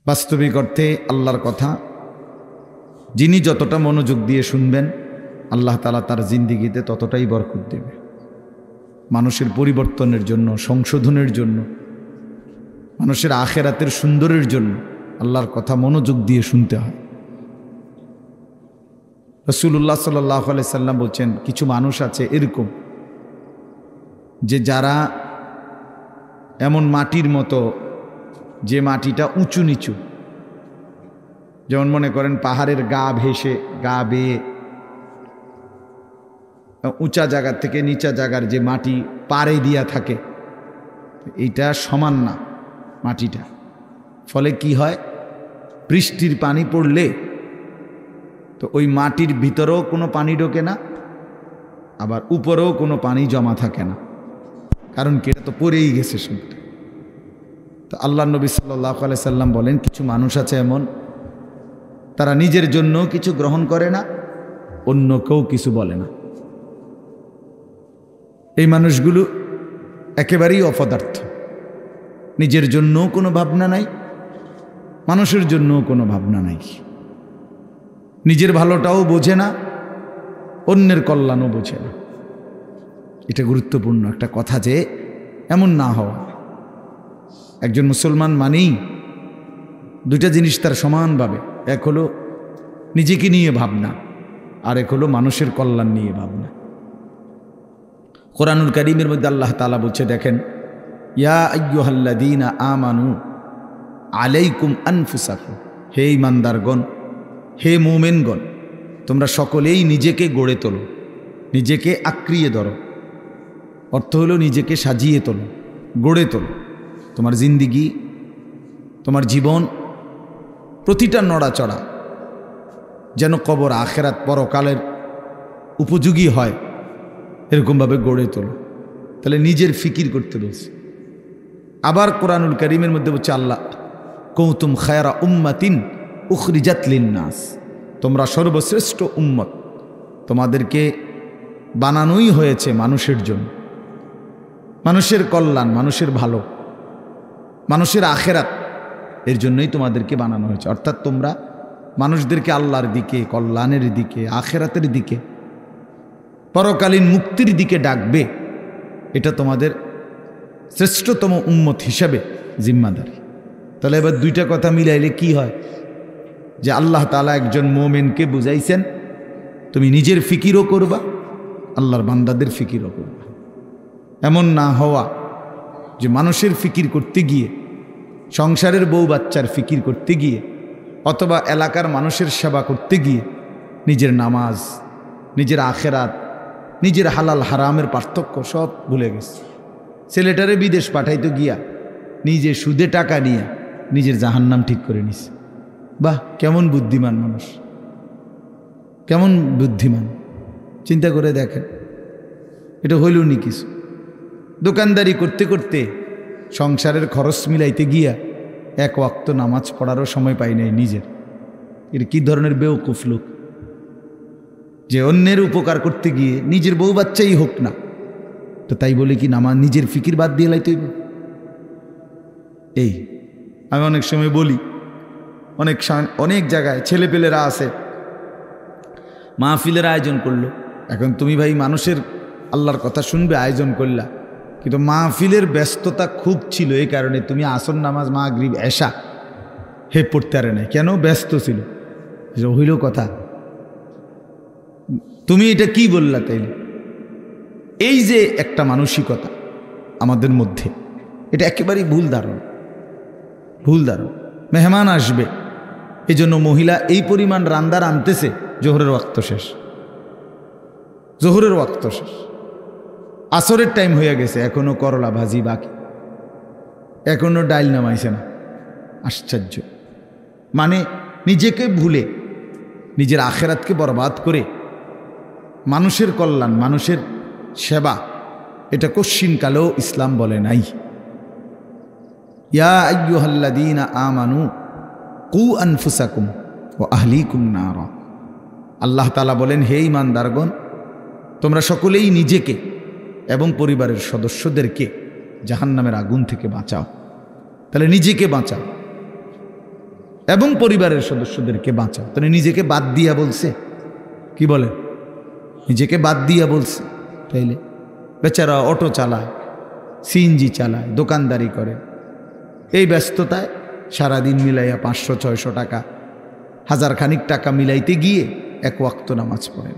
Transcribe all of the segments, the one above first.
বাস্তবিক অর্থে আল্লাহর কথা যিনি যতটা মনোযোগ দিয়ে শুনবেন আল্লাহ তাআলা তার জিন্দেগিতে ততটাই বরকত দেবে। মানুষের পরিবর্তনের জন্য, সংশোধনের জন্য, মানুষের আখেরাতের সুন্দরের জন্য আল্লাহর কথা মনোযোগ দিয়ে শুনতে হয়। রাসূলুল্লাহ সাল্লাল্লাহু আলাইহি সাল্লাম বলছেন, কিছু মানুষ আছে এরকম যে যারা এমন মাটির মতো, যে মাটিটা উঁচু নিচু, যেমন মনে করেন পাহাড়ের গা ভেসে, গা বেয়ে উঁচা জায়গা থেকে নিচা জায়গার যে মাটি পাড়ে দিয়া থাকে, এইটা সমান না মাটিটা। ফলে কি হয়, বৃষ্টির পানি পড়লে তো ওই মাটির ভিতরেও কোনো পানি ঢোকে না, আবার উপরেও কোনো পানি জমা থাকে না। কারণ কি, এটা তো পড়েই গেছে সবটা। তো আল্লাহ নবী সাল্লাল্লাহু আলাইহি সাল্লাম বলেন, কিছু মানুষ আছে এমন, তারা নিজের জন্য কিছু গ্রহণ করে না, অন্য কেউ কিছু বলে না। এই মানুষগুলো একেবারেই অপদার্থ। নিজের জন্য কোনো ভাবনা নাই, মানুষের জন্য কোনো ভাবনা নাই। নিজের ভালোটাও বোঝে না, অন্যের কল্যাণও বোঝে না। এটা গুরুত্বপূর্ণ একটা কথা যে এমন না হওয়া। একজন মুসলমান মানেই দুইটা জিনিস তার সমানভাবে, এক হলো নিজেকে নিয়ে ভাবনা, আর এক হলো মানুষের কল্যাণ নিয়ে ভাবনা। কোরআনুল কারীমের মধ্যে আল্লাহ তাআলা বলছে, দেখেন, ইয়া আইয়ুহাল্লাযীনা আমানু আলাইকুম আনফুসাকুম, হে ঈমানদারগণ, হে মুমিনগণ, তোমরা সকলেই নিজেকে গড়ে তোলো, নিজেকে আঁকড়িয়ে ধরো। অর্থ হলো নিজেকে সাজিয়ে তোলো, গড়ে তোলো। তোমার জিন্দিগি, তোমার জীবন, প্রতিটা নড়াচড়া যেন কবর, আখেরাত, পরকালের উপযোগী হয়, এরকমভাবে গড়ে তোলো। তাহলে নিজের ফিকির করতে বলছে। আবার কোরআনুল কারীমের মধ্যে বলছে আল্লাহ, কুনতুম খায়রা উম্মাতিন উখরিজাত লিন্নাস, তোমরা সর্বশ্রেষ্ঠ উম্মত, তোমাদেরকে বানানোই হয়েছে মানুষের জন্য, মানুষের কল্যাণ, মানুষের ভালো, মানুষের আখেরাত, এর জন্যই তোমাদেরকে বানানো হয়েছে। অর্থাৎ তোমরা মানুষদেরকে আল্লাহর দিকে, কল্যাণের দিকে, আখেরাতের দিকে, পরকালীন মুক্তির দিকে ডাকবে। এটা তোমাদের শ্রেষ্ঠতম উম্মত হিসাবে জিম্মাদারি। তাহলে এবার দুইটা কথা মিলাইলে কি হয়, যে আল্লাহ তাআলা একজন মুমিনকে বুঝাইছেন, তুমি নিজের ফিকিরও করবা, আল্লাহর বান্দাদের ফিকিরও করবা। এমন না হওয়া যে মানুষের ফিকির করতে গিয়ে, সংসারের বউ বাচ্চার ফিকির করতে গিয়ে, অথবা এলাকার মানুষের সেবা করতে গিয়ে নিজের নামাজ, নিজের আখেরাত, নিজের হালাল হারামের পার্থক্য সব ভুলে গেছে। ছেলেটারে বিদেশ পাঠাইতে গিয়া নিজে সুদে টাকা নিয়ে নিজের জাহান্নাম ঠিক করে নিছে। বাহ, কেমন বুদ্ধিমান মানুষ, কেমন বুদ্ধিমান! চিন্তা করে দেখেন, এটা হইল নি কিছু। দোকানদারি করতে করতে সংসারের খরচ মিলাইতে গিয়া এক ওয়াক্ত নামাজ পড়ারও সময় পাই নাই নিজের। এটা কি ধরনের বেওকুফ লোক, যে অন্যের উপকার করতে গিয়ে নিজের বউ বাচ্চাই হোক না, তো তাই বলে কি নামাজ, নিজের ফিকির বাদ দিয়ে লাইতে হইব? এই আমি অনেক সময় বলি, অনেক জায়গায় ছেলেপেলেরা আছে, মাহফিলের আয়োজন করলো। এখন তুমি ভাই মানুষের আল্লাহর কথা শুনবে, আয়োজন করলা, কিন্তু মাহফিলের ব্যস্ততা খুব ছিল, এই কারণে তুমি আসর নামাজ, মাগরিব, এশা পড়তে পারে নাই। কেন? ব্যস্ত ছিল। হইল কথা, তুমি এটা কি বললা? তাইলে এই যে একটা মানসিকতা আমাদের মধ্যে, এটা একেবারেই ভুল ধারণা, ভুল ধারণা। মেহমান আসবে, এই জন্য মহিলা এই পরিমাণ রান্না রাঁধতেছে, জোহরের ওয়াক্ত শেষ, জোহরের ওয়াক্ত শেষ, আসরের টাইম হয়ে গেছে, এখনো করলা ভাজি বাকি, এখনো ডাইল নামাইছে না। আশ্চর্য! মানে নিজেকে ভুলে, নিজের আখেরাতকে বরবাদ করে মানুষের কল্যাণ, মানুষের সেবা, এটা কশ্চিনকালেও ইসলাম বলে নাই। ইয়া আইয়ুহাল্লাযীনা আমানু কু আনফুসাকুম ওয়া আহলিকুম নারা, আল্লাহ তাআলা বলেন, হে ঈমানদারগণ, তোমরা সকলেই নিজেকে এবং পরিবারের সদস্যদেরকে জাহান্নামের আগুন থেকে বাঁচাও। তাহলে নিজেকে বাঁচাও, এবং পরিবারের সদস্যদেরকে বাঁচাও। তাহলে নিজেকে বাদ দিয়া বলছে, কি বলে, নিজেকে বাদ দিয়া বলছে। তাইলে বেচারা অটো চালায়, সিএনজি চালায়, দোকানদারি করে, এই ব্যস্ততায় সারাদিন মিলাইয়া 500-600 টাকা, 1000 খানিক টাকা মিলাইতে গিয়ে এক ওয়াক্ত নামাজ পড়েন।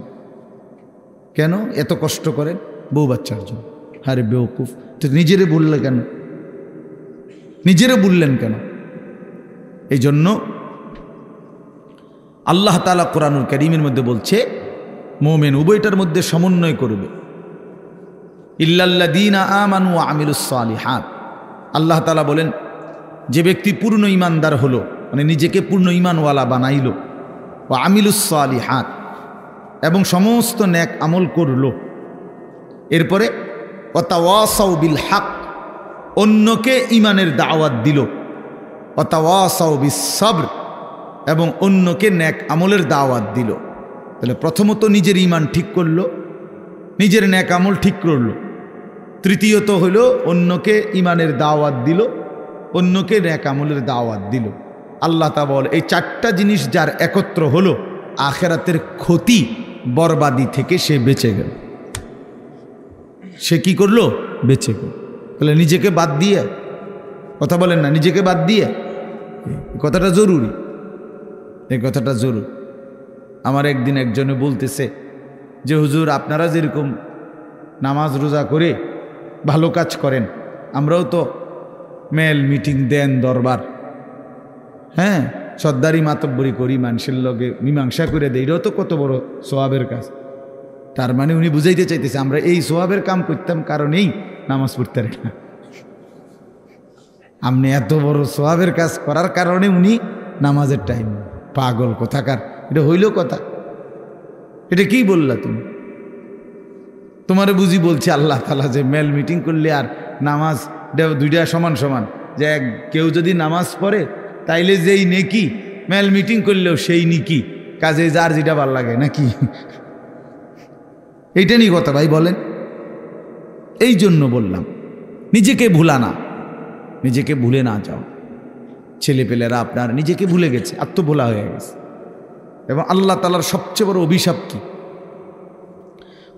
কেন এত কষ্ট করেন? বউ বাচ্চার জন্য। আরে বেওকুফ, তো নিজেরে বললে কেন? নিজেরে বললেন কেন? এই জন্য আল্লাহ তাআলা কোরআনুল কারীমের মধ্যে বলছে মুমিন উভয়টার মধ্যে সমন্বয় করবে। ইল্লাল্লাযীনা আমানু ওয়া আমিলুস সালিহাত। আল্লাহ তাআলা বলেন যে ব্যক্তি পূর্ণ ঈমানদার হলো, মানে নিজেকে পূর্ণ ঈমানওয়ালা বানাইল, ওয়া আমিলুস সালিহাত, এবং সমস্ত নেক আমল করলো, এরপরে ওয়া তাওয়াসাউ বিল হক, অন্যকে ঈমানের দাওয়াত দিল, ওয়া তাওয়াসাউ বিস সবর, এবং অন্যকে নেক আমলের দাওয়াত দিল। তাহলে প্রথমত নিজের ঈমান ঠিক করলো, নিজের নেক আমল ঠিক করলো, তৃতীয়ত হলো অন্যকে ঈমানের দাওয়াত দিল, অন্যকে নেক আমলের দাওয়াত দিল। আল্লাহ তাআলা বলে এই 4টা জিনিস যার একত্র হলো, আখিরাতের ক্ষতি বরবাদি থেকে সে বেঁচে গেল। সে কি করলো? বেঁচে গেল। তাহলে নিজেকে বাদ দিয়ে, কথা বলেন না, নিজেকে বাদ দিয়ে, এই কথাটা জরুরি, এই কথাটা জরুরি। আমার একদিন একজনে বলতেছে যে হুজুর আপনারা যেরকম নামাজ রোজা করে ভালো কাজ করেন, আমরাও তো মেল মিটিং দেন, দরবার, হ্যাঁ, সর্দারি মাতব্বরি করি, মানুষের লগে মীমাংসা করে দেয়, এটাও তো কত বড় সোয়াবের কাজ। তার মানে উনি বুঝাইতে চাইতেছে আমরা এই সোয়াবের কাম করতাম কারণেই নামাজ পড়তে পারি না। আপনি এত বড় সোয়াবের কাজ করার কারণে উনি নামাজের টাইম। পাগল কোথাকার, এটা হইল কথা? এটা কি বললা তুমি? তোমারে বুঝি বলছি আল্লাহ তাআলা যে মেল মিটিং করলে আর নামাজ দুইটা সমান সমান, যে কেউ যদি নামাজ পড়ে তাইলে যেই নেকি, মেল মিটিং করলেও সেই নেকি, কাজে যার যেটা ভাল লাগে নাকি? এইটা নিয়ে কথা ভাই বলেন। এই জন্য বললাম নিজেকে ভুলা না, নিজেকে ভুলে না যাও। ছেলেপেলেরা আপনার নিজেকে ভুলে গেছে, আত্মভোলা হয়ে গেছে। এবং আল্লাহ তাআলার সবচেয়ে বড় অভিশাপ কি?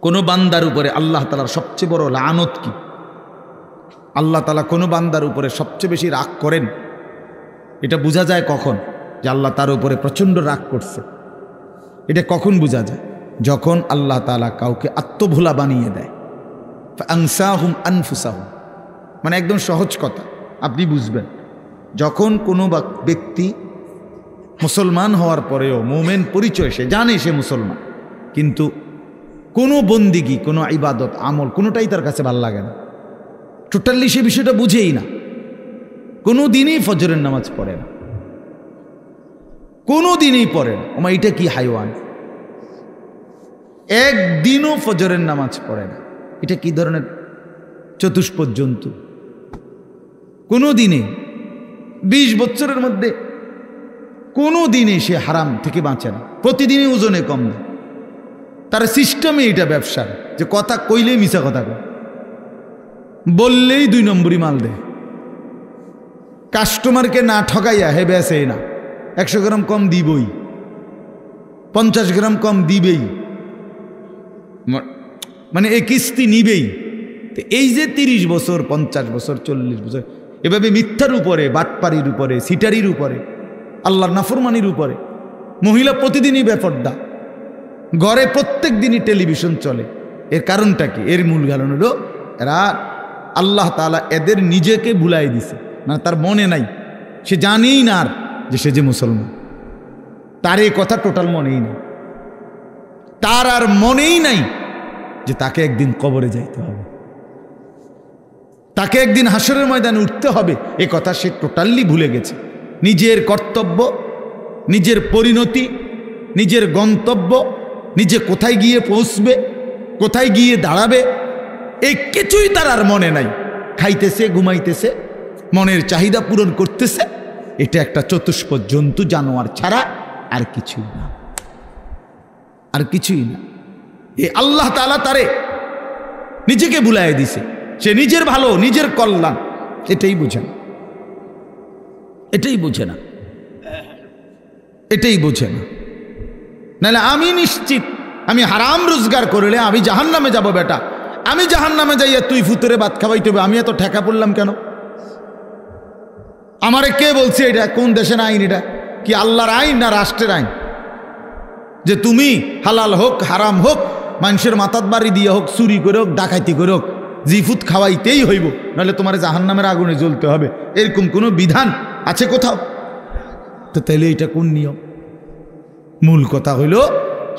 কোনো বান্দার উপরে আল্লাহ তাআলার সবচেয়ে বড় লানত কি? আল্লাহ তাআলা কোনো বান্দার উপরে সবচেয়ে বেশি রাগ করেন, এটা বোঝা যায় কখন? যে আল্লাহ তার উপরে প্রচণ্ড রাগ করছে। এটা কখন বোঝা যায়? যখন আল্লাহ তাআলা কাউকে আত্মভোলা বানিয়ে দেয়। ফাআনসাহুম আনফুসাহুম, মানে একদম সহজ কথা আপনি বুঝবেন। যখন কোনো ব্যক্তি মুসলমান হওয়ার পরেও মুমিন পরিচয়, সে জানে সে মুসলমান, কিন্তু কোনো বন্দিগি, কোনো ইবাদত আমল কোনোটাই তার কাছে ভালো লাগে না, টোটালি সে বিষয়টা বুঝেই না। কোনো দিনই ফজরের নামাজ পড়ে না, কোনো দিনই পড়ে না। ওমা এটা কি হাইওয়ান! একদিনও ফজরের নামাজ পড়ে না, এটা কি ধরনের চতুষ্পদ জন্তু? কোনো দিনে 20 বছরের মধ্যে কোনো দিনে সে হারাম থেকে বাঁচে না, প্রতিদিনই ওজনে কম দেয়। তার সিস্টেমে এটা ব্যবসার, যে কথা কইলেই মিছা কথা কয়, বললেই 2 নম্বরই মাল দেয়, কাস্টমারকে না ঠকাইয়া হে বেসে না, 100 গ্রাম কম দিবই, 50 গ্রাম কম দিবেই, মানে এই কিস্তি নিবেই। এই যে 30 বছর, 50 বছর, 40 বছর এভাবে মিথ্যার উপরে, বাটপাড়ির উপরে, সিটারির উপরে, আল্লাহর নাফরমানির উপরে, মহিলা প্রতিদিনই বেপর্দা, ঘরে প্রত্যেক দিনই টেলিভিশন চলে। এর কারণটা কি? এর মূল কারণ হলো এরা আল্লাহ তাআলা এদের নিজেকে ভুলাই দিছে, না তার মনে নাই, সে জানেই না আর যে সে যে মুসলমান, তার এই কথা টোটাল মনেই নেই, তার আর মনেই নাই যে তাকে একদিন কবরে যাইতে হবে, তাকে একদিন হাসরের ময়দানে উঠতে হবে, এ কথা সে টোটালি ভুলে গেছে। নিজের কর্তব্য, নিজের পরিণতি, নিজের গন্তব্য, নিজে কোথায় গিয়ে পৌঁছবে, কোথায় গিয়ে দাঁড়াবে, এই কিছুই তার আর মনে নাই। খাইতেছে, ঘুমাইতেছে, মনের চাহিদা পূরণ করতেছে, এটা একটা চতুষ্পদ জন্তু, জানোয়ার ছাড়া আর কিছুই না, আর কিছুই না। এই আল্লাহ তাআলা তারে নিজেকে ভুলাই দিছে, সে নিজের ভালো, নিজের কল্যাণ এটাই বুঝে না, এটাই বুঝে না। এটাই বোঝে না। নাহলে আমি নিশ্চিত আমি হারাম রোজগার করলে আমি জাহান্নামে যাব। বেটা আমি জাহান্নামে যাইয়া তুই ফুতুরে ভাত খাওয়াইতে হবে, আমি এত ঠেকা পড়লাম কেন? আমারে কে বলছে এটা? কোন দেশের আইন এটা? কি আল্লাহর আইন না রাষ্ট্রের আইন? যে তুমি হালাল হোক হারাম হোক, মানুষের মাথাত বাড়ি দিয়ে হোক, চুরি করে হোক, ডাকাতি করে হোক, জিফুত খাওয়াইতেই হইব, নাহলে তোমার জাহান্নামের আগুনে জ্বলতে হবে, এরকম কোনো বিধান আছে কোথাও? তো তাহলে এটা কোন নিয়ম? মূল কথা হইল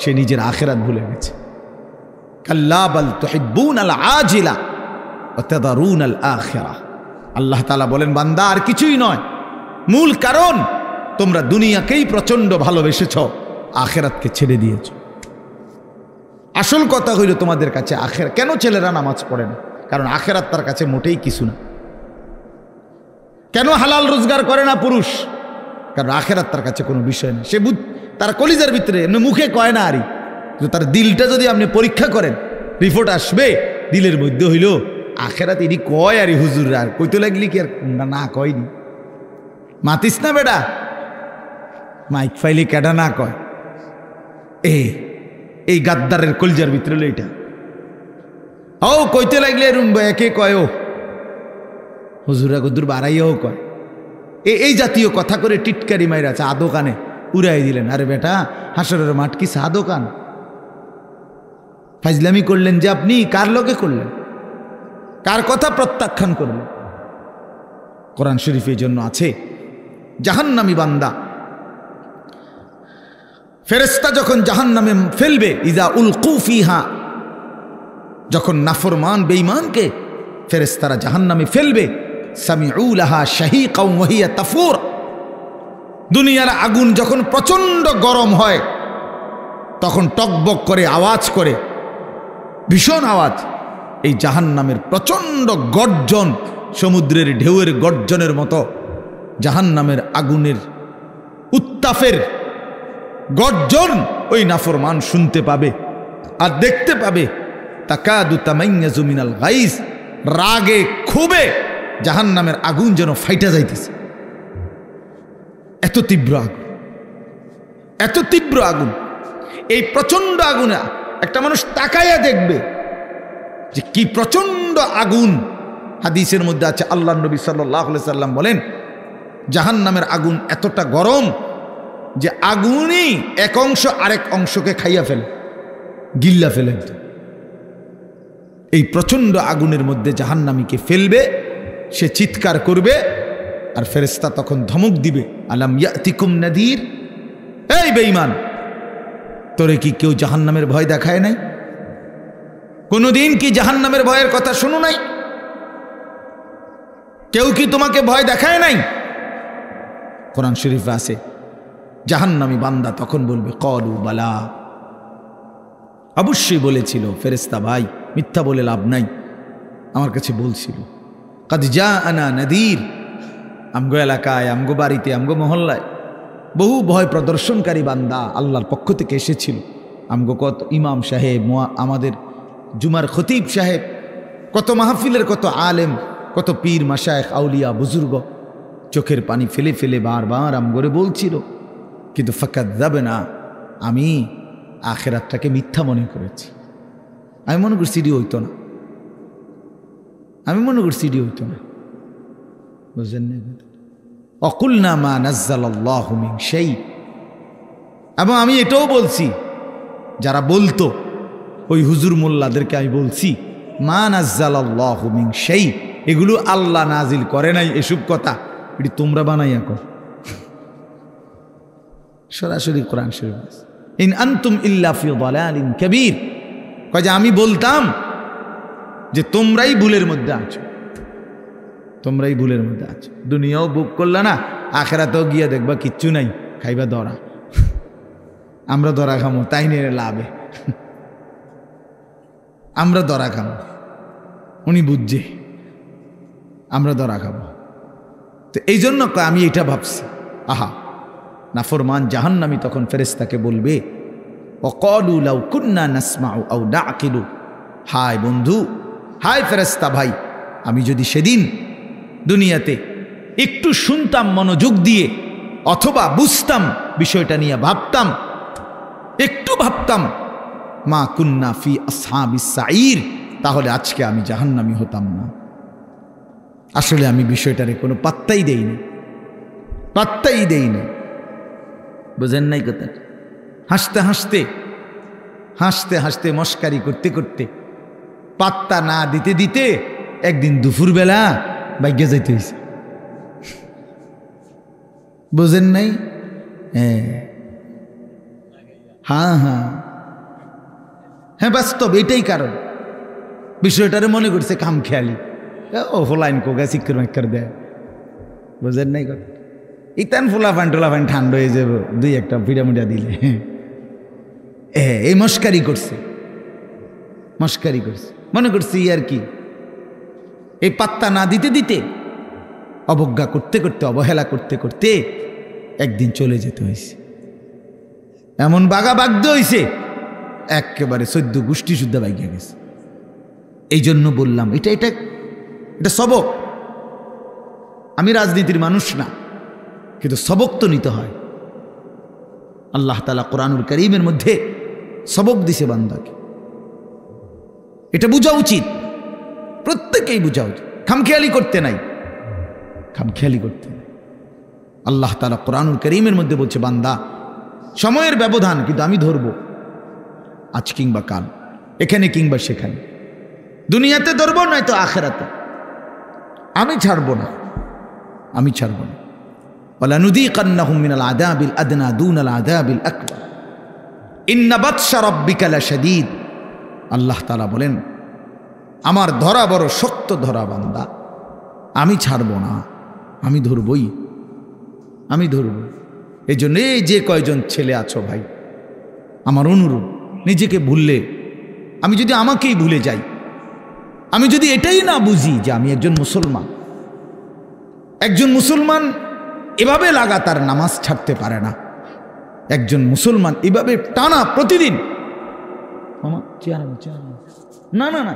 সে নিজের আখিরাত ভুলে গেছে। কাল্লা বাল তুহিব্বুনাল আজিলা ওয়া তাদারুনাল আখিরাহ। আল্লাহ তাআলা বলেন, বান্দা আর কিছুই নয়, মূল কারণ তোমরা দুনিয়াকেই প্রচন্ড ভালোবেসেছ, আখিরাতকে ছেড়ে দিয়েছ। আসল কথা হইল তোমাদের কাছে আখিরাত। কেন ছেলেরা নামাজ পড়ে না? কারণ আখিরাত তার কাছে মোটেই কিছু না। কেন হালাল রোজগার করে না পুরুষ? কারণ আখিরাত তার কাছে কোনো বিষয় না। সে তার কলিজার ভিতরে এমনি মুখে কয় না, আরই তার দিলটা যদি আপনি পরীক্ষা করেন, রিপোর্ট আসবে দিলের মধ্যে হইল আখিরাত। এটি কয় আরই হুজুর, আর কইতে লাগলি কি আর না কয়নি? মাতিস না বেটা, মাইক ফাইলি কেডা না কয়? এই গাদ্দারের কলিজার ভিতরে হলো এটা। ও কইতে লাগলে একে কয়, ও হুজুরা গুদুর বাড়াইয়াও কয়। এই জাতীয় কথা করে টিটকারি মাইরা চা দোকানে উড়াই দিলেন। আরে বেটা, হাসরের মাঠ কি চা দোকান? ফাজলামি করলেন যে আপনি, কার লগে করলেন? কার কথা প্রত্যাখ্যান করলেন? কোরআন শরীফে এই জন্য আছে, জাহান্নামী বান্দা ফেরেশতা যখন জাহান্নামে ফেলবে, ইজা উলকু ফিহা, যখন নাফরমান বেঈমানকে ফেরেশতারা জাহান্নামে ফেলবে, সামিউ লাহা শাহীকাও ওয়া হিয়া তাফুর। দুনিয়ার আগুন যখন প্রচন্ড গরম হয় তখন টকবক করে আওয়াজ করে, ভীষণ আওয়াজ। এই জাহান্নামের প্রচন্ড গর্জন, সমুদ্রের ঢেউয়ের গর্জনের মতো জাহান্নামের আগুনের উত্তাপের গর্জন ওই নাফরমান শুনতে পাবে আর দেখতে পাবে। তাকাদু তামাইয়াজু মিনাল গাইজ, রাগে ক্ষোভে জাহান্নামের আগুন যেন ফাইটা যাইতেছে। এত তীব্র আগুন, এত তীব্র আগুন। এই প্রচন্ড আগুনে একটা মানুষ তাকাইয়া দেখবে যে কি প্রচন্ড আগুন। হাদিসের মধ্যে আছে, আল্লাহ নবী সাল্লাল্লাহু আলাইহি সাল্লাম বলেন, জাহান্নামের আগুন এতটা গরম যে আগুনই এক অংশ আরেক অংশকে খাইয়া ফেলে, গিল্লা ফেলে। এই প্রচন্ড আগুনের মধ্যে জাহান্নামীকে ফেলবে, সে চিৎকার করবে, আর ফেরেশতা তখন ধমক দিবে, আলাম ইয়াতিকুম নাদির, এই বেঈমান, তোরে কি কেউ জাহান্নামের ভয় দেখায় নাই? কোনদিন কি জাহান্নামের ভয়ের কথা শুনো নাই? কেউ কি তোমাকে ভয় দেখায় নাই? কোরআন শরীফে আছে, জাহান্নামী বান্দা তখন বলবে, ক্বালু বালা, অবশ্যই বলেছিল ফেরেশতা ভাই, মিথ্যা বলে লাভ নাই, আমার কাছে বলছিল। কাদ জাআনা নাদির, আমগো এলাকায়, আমগো বাড়িতে, আমগো মহল্লায় বহু ভয় প্রদর্শনকারী বান্দা আল্লাহর পক্ষ থেকে এসেছিল। আমগো কত ইমাম সাহেব, আমাদের জুমার খতিব সাহেব, কত মাহফিলের কত আলেম, কত পীর মাশায়েখ আউলিয়া বুজুর্গ চোখের পানি ফেলে ফেলে বারবার আমগরে বলছিল, কিন্তু ফাকাযযাবনা, আমি আখিরাতটাকে মিথ্যা মনে করেছি। আমি মনে করছি এটি হইতো না, আমি মনে করছি এটি হইতো না, বুঝলেন না? অকুলনা মা নাজ্জালাল্লাহু মিন শাই। এবং আমি এটাও বলছি, যারা বলতো ওই হুজুর মোল্লাদেরকে আমি বলছি, মা নাজ্জালাল্লাহু মিন শাই, এগুলো আল্লাহ নাজিল করে নাই, এসব কথা এটি তোমরা বানাইয়া কর। সরাসরি কোরআন শরীফ, ইন আনতুম ইল্লা ফি দালালিন কাবীর, কয় যে আমি বলতাম যে তোমরাই ভুলের মধ্যে আছো, তোমরাই ভুলের মধ্যে আছো। দুনিয়াও বুক করলা না, আখিরাতেও গিয়া দেখবা কিচ্ছু নাই, খাইবা ধরা। আমরা ধরা খামো, তাই নিয়ে লাভে আমরা ধরা খাবো, উনি বুঝছে আমরা ধরা খাবো। তো এই জন্য আমি এটা ভাবছি, আহা, নাফরমান জাহান্নামী তখন ফেরেশতাকে বলবে, ওয়াকালু লাউ কুন্না নাসমাউ আও নাআকিলু, হায় বন্ধু, হায় ফেরেশতা ভাই, আমি যদি সেদিন দুনিয়াতে একটু শুনতাম মনোযোগ দিয়ে, অথবা বুঝতাম, বিষয়টা নিয়ে ভাবতাম, একটু ভাবতাম, মা কুন্না ফি আসহাবিস সাঈর, তাহলে আজকে আমি জাহান্নামী হতাম না। আসলে আমি বিষয়টারে কোনো পাত্তাই দেইনি, পাত্তাই দেইনি। বুঝেন নাই কথা? হাসতে হাসতে হাসতে হাসতে মস্কারি করতে করতে পাত্তা না দিতে দিতে একদিন দুপুরবেলা বাইকে যাইতে হয়েছে। বুঝেন নাই? হ্যাঁ হ্যাঁ হ্যাঁ, বাস্তব এটাই কারণ। বিষয়টারে মনে করছে কাম খেয়ালি, ও ফোলাইন কোগা চিক্কর মাক্কর দেয়। বুঝেন নাই কথা? ইতান ফুলাফান টোলাফান ঠান্ডা হয়ে যাব দুই একটা পিড়ামিডা দিলে। এই মস্কারি করছে, মস্কারি করছে, মনে করছি আর কি। এই পাত্তা না দিতে দিতে, অবজ্ঞা করতে করতে, অবহেলা করতে করতে একদিন চলে যেতে হয়েছে। এমন বাগা বাগদ হয়েছে, একেবারে 14 গোষ্ঠী শুদ্ধ বাইকে গেছে। এই জন্য বললাম এটা এটা এটা সবক। আমি রাজনীতির মানুষ না, কিন্তু সবক তো নিতে হয়। আল্লাহ তাআলা কোরআনুল কারীমের মধ্যে সবক দিছে বান্দাকে, এটা বোঝা উচিত, প্রত্যেকেই বোঝা উচিত। খামখেয়ালি করতে নাই, খামখেয়ালি করতে নাই। আল্লাহ তাআলা কোরআনুল কারীমের মধ্যে বলছে, বান্দা সময়ের ব্যবধান, কিন্তু আমি ধরবো আজ কিংবা কাল, এখানে কিংবা সেখানে, দুনিয়াতে ধরবো নয়তো আখিরাতে। আমি ছাড়বো না, আমি ছাড়বো না। ওয়ালানুযীকান্নাহুম মিনাল আযাবিল আদনা দুনাল আযাবিল আকবার ইন্না বাতশা রাব্বিকা লাশাদীদ। আল্লাহ তাআলা বলেন, আমার ধরা বড় শক্ত ধরা বান্দা, আমি ছাড়বো না, আমি ধরবই, আমি ধরব। এই জন্য এই যে কয়জন ছেলে আছো ভাই, আমার অনুরোধ, নিজেকে ভুললে, আমি যদি আমাকেই ভুলে যাই, আমি যদি এটাই না বুঝি যে আমি একজন মুসলমান, একজন মুসলমান এভাবে লাগাতার নামাজ ছাড়তে পারে না, একজন মুসলমান এভাবে টানা প্রতিদিন, না না না,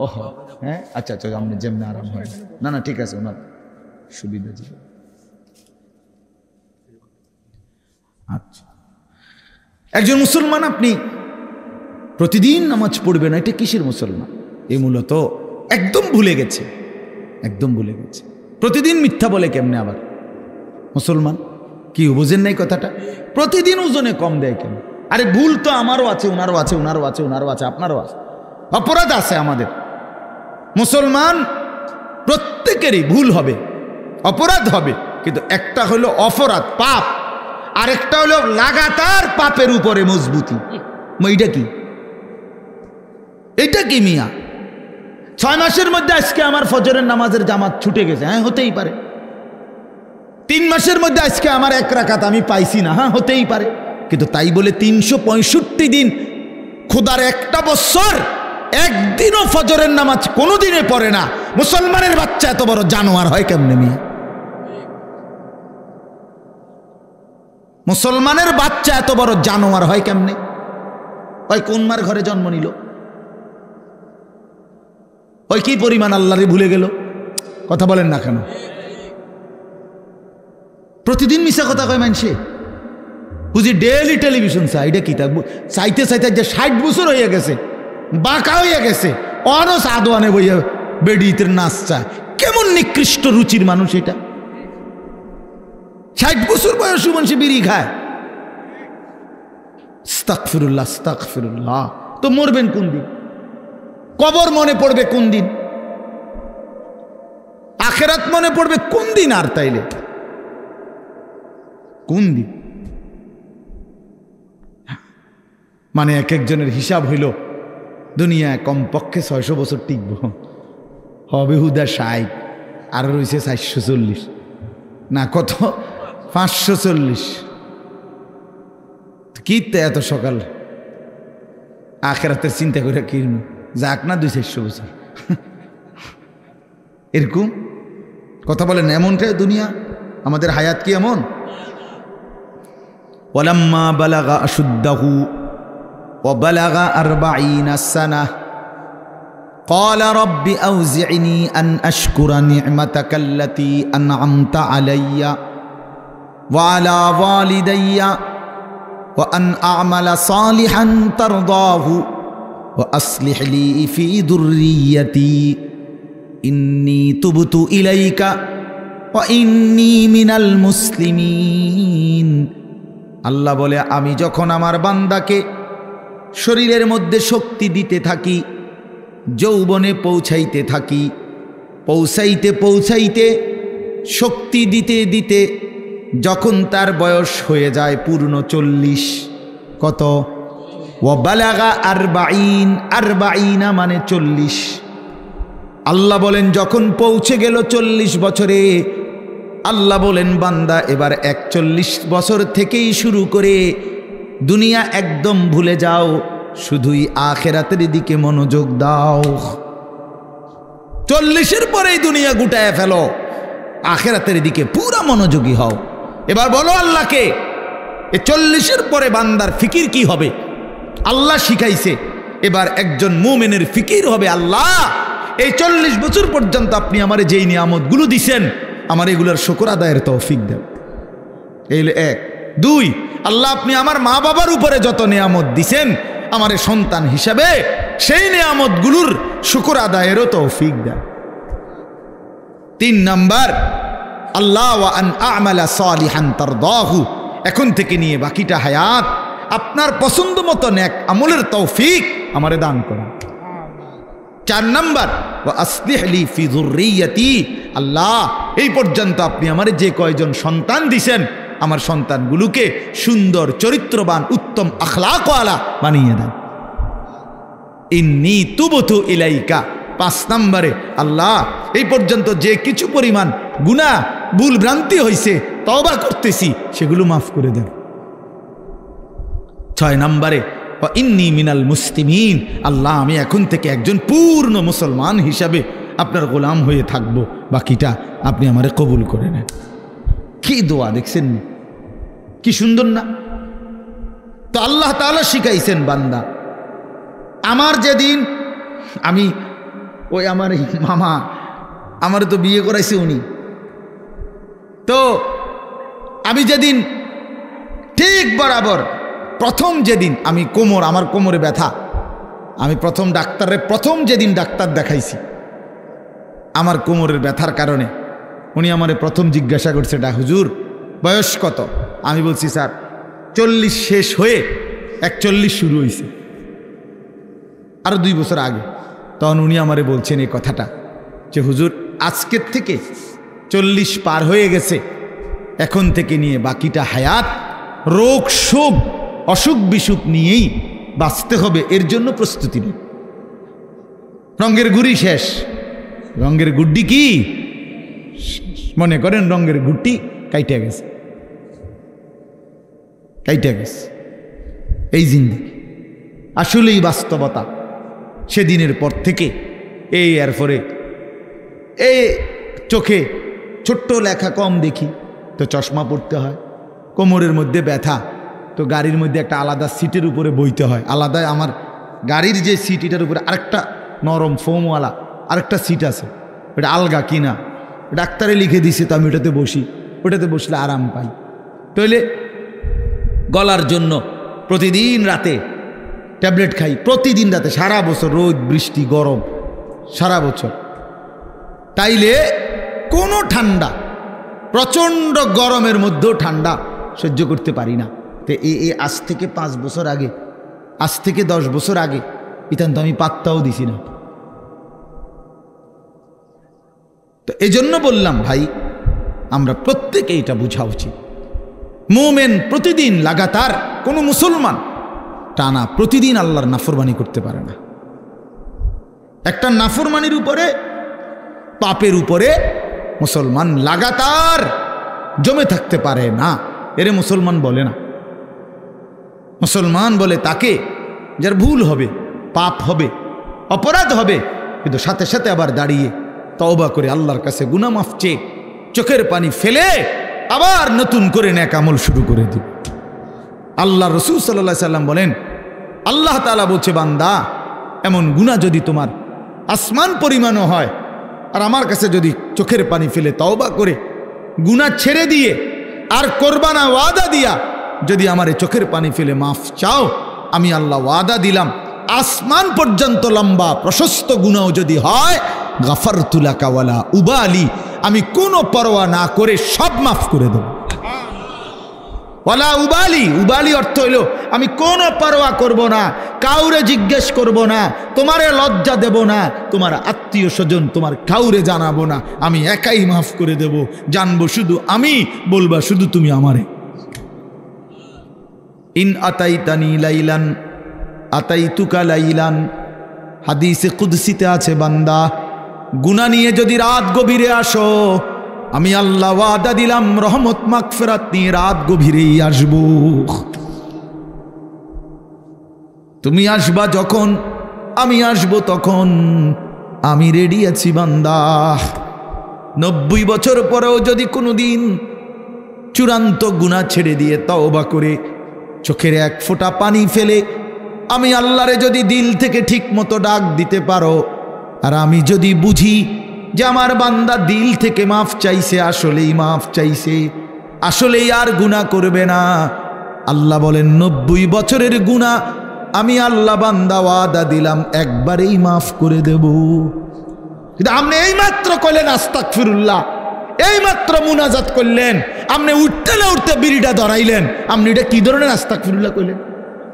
ওহ হ্যাঁ আচ্ছা আচ্ছা, আপনি যেমনি আরাম হয়, না না ঠিক আছে, ওনার সুবিধা ছিল। আচ্ছা, একজন মুসলমান আপনি প্রতিদিন নামাজ পড়বে না, এটা কিসের মুসলমান? এই মূলত একদম ভুলে গেছে, একদম ভুলে গেছে। প্রতিদিন মিথ্যা বলে কেমনে আবার মুসলমান? কি বুঝেন নাই কথাটা? প্রতিদিন ওজনে কম দেয় কেন? আরে ভুল তো আমারও আছে, ওনারও আছে, ওনারও আছে, ওনারও আছে, আপনারও আছে, অপরাধ আছে আমাদের। মুসলমান প্রত্যেকেরই ভুল হবে, অপরাধ হবে, কিন্তু একটা হলো অপরাধ পাপ, আরেকটা হলো লাগাতার পাপের উপরে মজবুতি। এইটা কি? এটা কি মিয়া? 6 মাসের মধ্যে আজকে আমার ফজরের নামাজের জামাত ছুটে গেছে, হ্যাঁ হতেই পারে। 3 মাসের মধ্যে আজকে আমার 1 রাকাত আমি পাইছি না, হ্যাঁ হতেই পারে। কিন্তু তাই বলে 365 দিন, খোদার একটা বছর একদিনও ফজরের নামাজ কোনোদিনে পড়ে না মুসলমানের বাচ্চা এত বড় জানোয়ার হয় কেমনে মিয়া? মুসলমানের বাচ্চা এত বড় জানোয়ার হয় কেমনে? ওই কোন মার ঘরে জন্ম নিল? ওই কি পরিমাণ আল্লাহরে ভুলে গেল? কথা বলেন না কেন? প্রতিদিন মিশা কথা কয় মানুষে, বুঝি ডেইলি টেলিভিশন চাই, এটা কি চাইতে চাইতে যে 60 বছর হয়ে গেছে, বাঁকা হয়ে গেছে, অনস আদোয়ানে বইয়া বেডিতের নাচ চায়। কেমন নিকৃষ্ট রুচির মানুষ এটা! 60 বছর বয়সী মানুষ বিড়ি খায়। আস্তাগফিরুল্লাহ, আস্তাগফিরুল্লাহ। তো মরবেন কোন দিন? কবর মনে পড়বে কোন দিন? আখিরাত মনে পড়বে কোন দিন? আর তাইলে কোন দিন? মানে এক একজনের হিসাব হইল দুনিয়ায় কমপক্ষে 600 বছর টিকব, হবে হুদা 60, আর রয়েছে 440 না কত 540। কি এত সকাল আখিরাতের চিন্তা করে কি যাক না 200-400 বছর এরকম কথা বলেন। এমনটাই দুনিয়া, আমাদের হায়াত কি এমন? ওয়ালাম্মা বালাগা আশুদ্দাহু ওয়া বালাগা 40 সানাহ ক্বালা রাব্বি আউজি'নি আন আশকুরা নি'মাতাকাল্লাতী আন'আমতা আলাইয়া وعلى والدي وأن أعمل صالحا ترضاه وأصلح لي في ذريتي إني تبت إليك وإني من المسلمين। আল্লাহ বলে, আমি যখন আমার বান্দাকে শরীরের মধ্যে শক্তি দিতে থাকি, যৌবনে পৌঁছাইতে থাকি, পৌঁছাইতে পৌঁছাইতে শক্তি দিতে দিতে যখন তার বয়স হয়ে যায় পূর্ণ 40, কত? ওয়াবালাগা আরবাঈন, আরবাঈনা মানে 40। আল্লাহ বলেন যখন পৌঁছে গেল 40 বছরে, আল্লাহ বলেন বান্দা এবার 41 বছর থেকেই শুরু করে দুনিয়া একদম ভুলে যাও, শুধুই আখিরাতের দিকে মনোযোগ দাও। 40-এর পরেই দুনিয়া গুটায় ফেলো, আখিরাতের দিকে পুরা মনোযোগী হও। এবার বলো আল্লাহকে, এই 40-এর পরে বান্দার ফিকির কি হবে? আল্লাহ শিখাইছে, এবার একজন মুমিনের ফিকির হবে, আল্লাহ এই 40 বছর পর্যন্ত আপনি আমারে যেই নিয়ামতগুলো দিছেন, আমার এগুলোর শুকর আদায়ের তৌফিক দেন। এই 1। 2, আল্লাহ আপনি আমার মা বাবার উপরে যত নিয়ামত দিছেন, আমার সন্তান হিসাবে সেই নিয়ামতগুলোর শুকর আদায়েরও তৌফিক দেন। 3 নাম্বার, আল্লাহ ওয়া আন আ'মালা সালিহান তারদাহু, এখন থেকে নিয়ে বাকিটা হায়াত আপনার পছন্দ মতো নেক আমলের তৌফিক আমারে দান করেন। 4 নাম্বার, ওয়া আসলিহ লি ফি যুররিয়াতি, আল্লাহ এই পর্যন্ত আপনি আমারে যে কয়জন সন্তান দিছেন, আমার সন্তানগুলোকে সুন্দর চরিত্রবান উত্তম আখলাকওয়ালা বানিয়ে দেন। ইন্নী তুবতু ইলাইকা, 5 নম্বরে, আল্লাহ এই পর্যন্ত যে কিছু পরিমাণ গুনাহ ভুল ভ্রান্তি হয়েছে, তওবা করতেছি, সেগুলো মাফ করে দেন। 6 নম্বরে, ইন্নী মিনাল মুসলিমিন, আল্লাহ আমি এখন থেকে একজন পূর্ণ মুসলমান হিসাবে আপনার গোলাম হয়ে থাকবো, বাকিটা আপনি আমারে কবুল করে নেন। কি দোয়া দেখছেন, কি সুন্দর না? তো আল্লাহ তাআলা শিখাইছেন বান্দা, আমার যেদিন আমি ওই আমার মামা আমার তো বিয়ে করাইছে উনি, তো আমি যেদিন ঠিক বরাবর প্রথম যেদিন আমি আমার কোমরে ব্যথা, আমি প্রথম যেদিন ডাক্তার দেখাইছি আমার কোমরের ব্যথার কারণে, উনি আমারে প্রথম জিজ্ঞাসা করছে, হুজুর বয়স কত? আমি বলছি স্যার 40 শেষ হয়ে 41 শুরু হয়েছে, আরো 2 বছর আগে। তখন উনি আমারে বলছেন এই কথাটা যে হুজুর আজকের থেকে 40 পার হয়ে গেছে, এখন থেকে নিয়ে বাকিটা হায়াত রোগ শোক অসুখ বিসুখ নিয়েই বাঁচতে হবে, এর জন্য প্রস্তুতি নিন। রঙের গুড়ি শেষ, রঙের গুড্ডি কি মনে করেন, রঙের গুড্ডি কাইটে গেছে, এই জিন্দেগি আসলেই বাস্তবতা। সেদিনের পর থেকে এরপরে এই চোখে ছোট্ট লেখা কম দেখি, তো চশমা পড়তে হয়। কোমরের মধ্যে ব্যথা, তো গাড়ির মধ্যে একটা আলাদা সিটের উপরে বইতে হয়, আলাদা। আমার গাড়ির যে সিট, এটার উপরে আরেকটা নরম ফোমওয়ালা আরেকটা সিট আছে, ওটা আলগা কিনা, ডাক্তারে লিখে দিছে, তো আমি ওটাতে বসি, ওটাতে বসলে আরাম পাই। তাহলে গলার জন্য প্রতিদিন রাতে ট্যাবলেট খাই, প্রতিদিন রাতে, সারা বছর, রোদ বৃষ্টি গরম সারা বছর। তাইলে কোনো ঠান্ডা, প্রচণ্ড গরমের মধ্যেও ঠান্ডা সহ্য করতে পারি না। তো আজ থেকে 5 বছর আগে, আজ থেকে 10 বছর আগে ইতান তো আমি পাত্তাও দিছি না। তো এই জন্য বললাম ভাই, আমরা প্রত্যেকে এটা বোঝা উচিত। মুমিন প্রতিদিন লাগাতার, কোনো মুসলমান টানা প্রতিদিন আল্লাহর নাফরমানি করতে পারে না। একটা নাফরমানির উপরে, পাপের উপরে মুসলমান লাগাতার জমে থাকতে পারে না, এরে মুসলমান বলে না। মুসলমান বলে তাকে যার ভুল হবে, পাপ হবে, অপরাধ হবে, কিন্তু সাথে সাথে আবার দাঁড়িয়ে তওবা করে আল্লাহর কাছে গুনাহ মাফ চেয়ে চোখের পানি ফেলে আবার নতুন করে নেক আমল শুরু করে দিবে। আল্লাহ রাসূল সাল্লাল্লাহু আলাইহি সাল্লাম বলেন, আল্লাহ তাআলা বলছে, বান্দা এমন গুনাহ যদি তোমার আসমান পরিমাণও হয়, আর আমার কাছে যদি চোখের পানি ফেলে তওবা করে গুনাহ ছেড়ে দিয়ে আর করবা না ওয়াদা দিয়া, যদি আমারে চোখের পানি ফেলে মাফ চাও, আমি আল্লাহ ওয়াদা দিলাম আসমান পর্যন্ত লম্বা প্রশস্ত গুনাহ যদি হয়, গাফারতু লাকা ওয়ালা উবালি, আমি কোনো পরোয়া না করে সব মাফ করে দেব। ওয়ালা উবালি, উবালি অর্থ হইল আমি কোনো পরোয়া করব না, কাউরে জিজ্ঞেস করব না, তোমারে লজ্জা দেব না, তোমার আত্মীয় স্বজন তোমার কাউরে জানাবো না, আমি একাই মাফ করে দেব, জানবো শুধু আমি, বলবা শুধু তুমি আমারে। ইন আতাইতানি লাইলান আতাইতুকা লাইলান, হাদিসে কুদসিতে আছে, বান্দা গুনাহ নিয়ে যদি রাত গভীরে আসো, আমি আল্লাহ ওয়াদা দিলাম রহমত মাগফিরাত নিয়ে রাত গভীরেই আসব। তুমি আসবা যখন, আমি আসব তখন, আমি রেডি আছি বান্দা। 90 বছর পরেও যদি কোনোদিন চূড়ান্ত গুনাহ ছেড়ে দিয়ে তওবা করে চোখের এক ফোঁটা পানি ফেলে আমি আল্লাহরে যদি দিল থেকে ঠিক মতো ডাক দিতে পারো, আর আমি যদি বুঝি যে আমার বান্দা দিল থেকে মাফ চাইছে, আসলেই মাফ চাইছে, আসলেই আর গুনাহ করবে না, আল্লাহ বলেন 90 বছরের গুনাহ আমি আল্লাহ বান্দা ওয়াদা দিলাম একবারেই মাফ করে দেব। কিন্তু আপনি এইমাত্র কইলেন আস্তাগফিরুল্লাহ, এইমাত্র মুনাজাত করলেন, আপনি উঠতে না উঠতে বিড়িটা ধরাইলেন, আপনি এটা কি ধরনের আস্তাগফিরুল্লাহ কইলেন?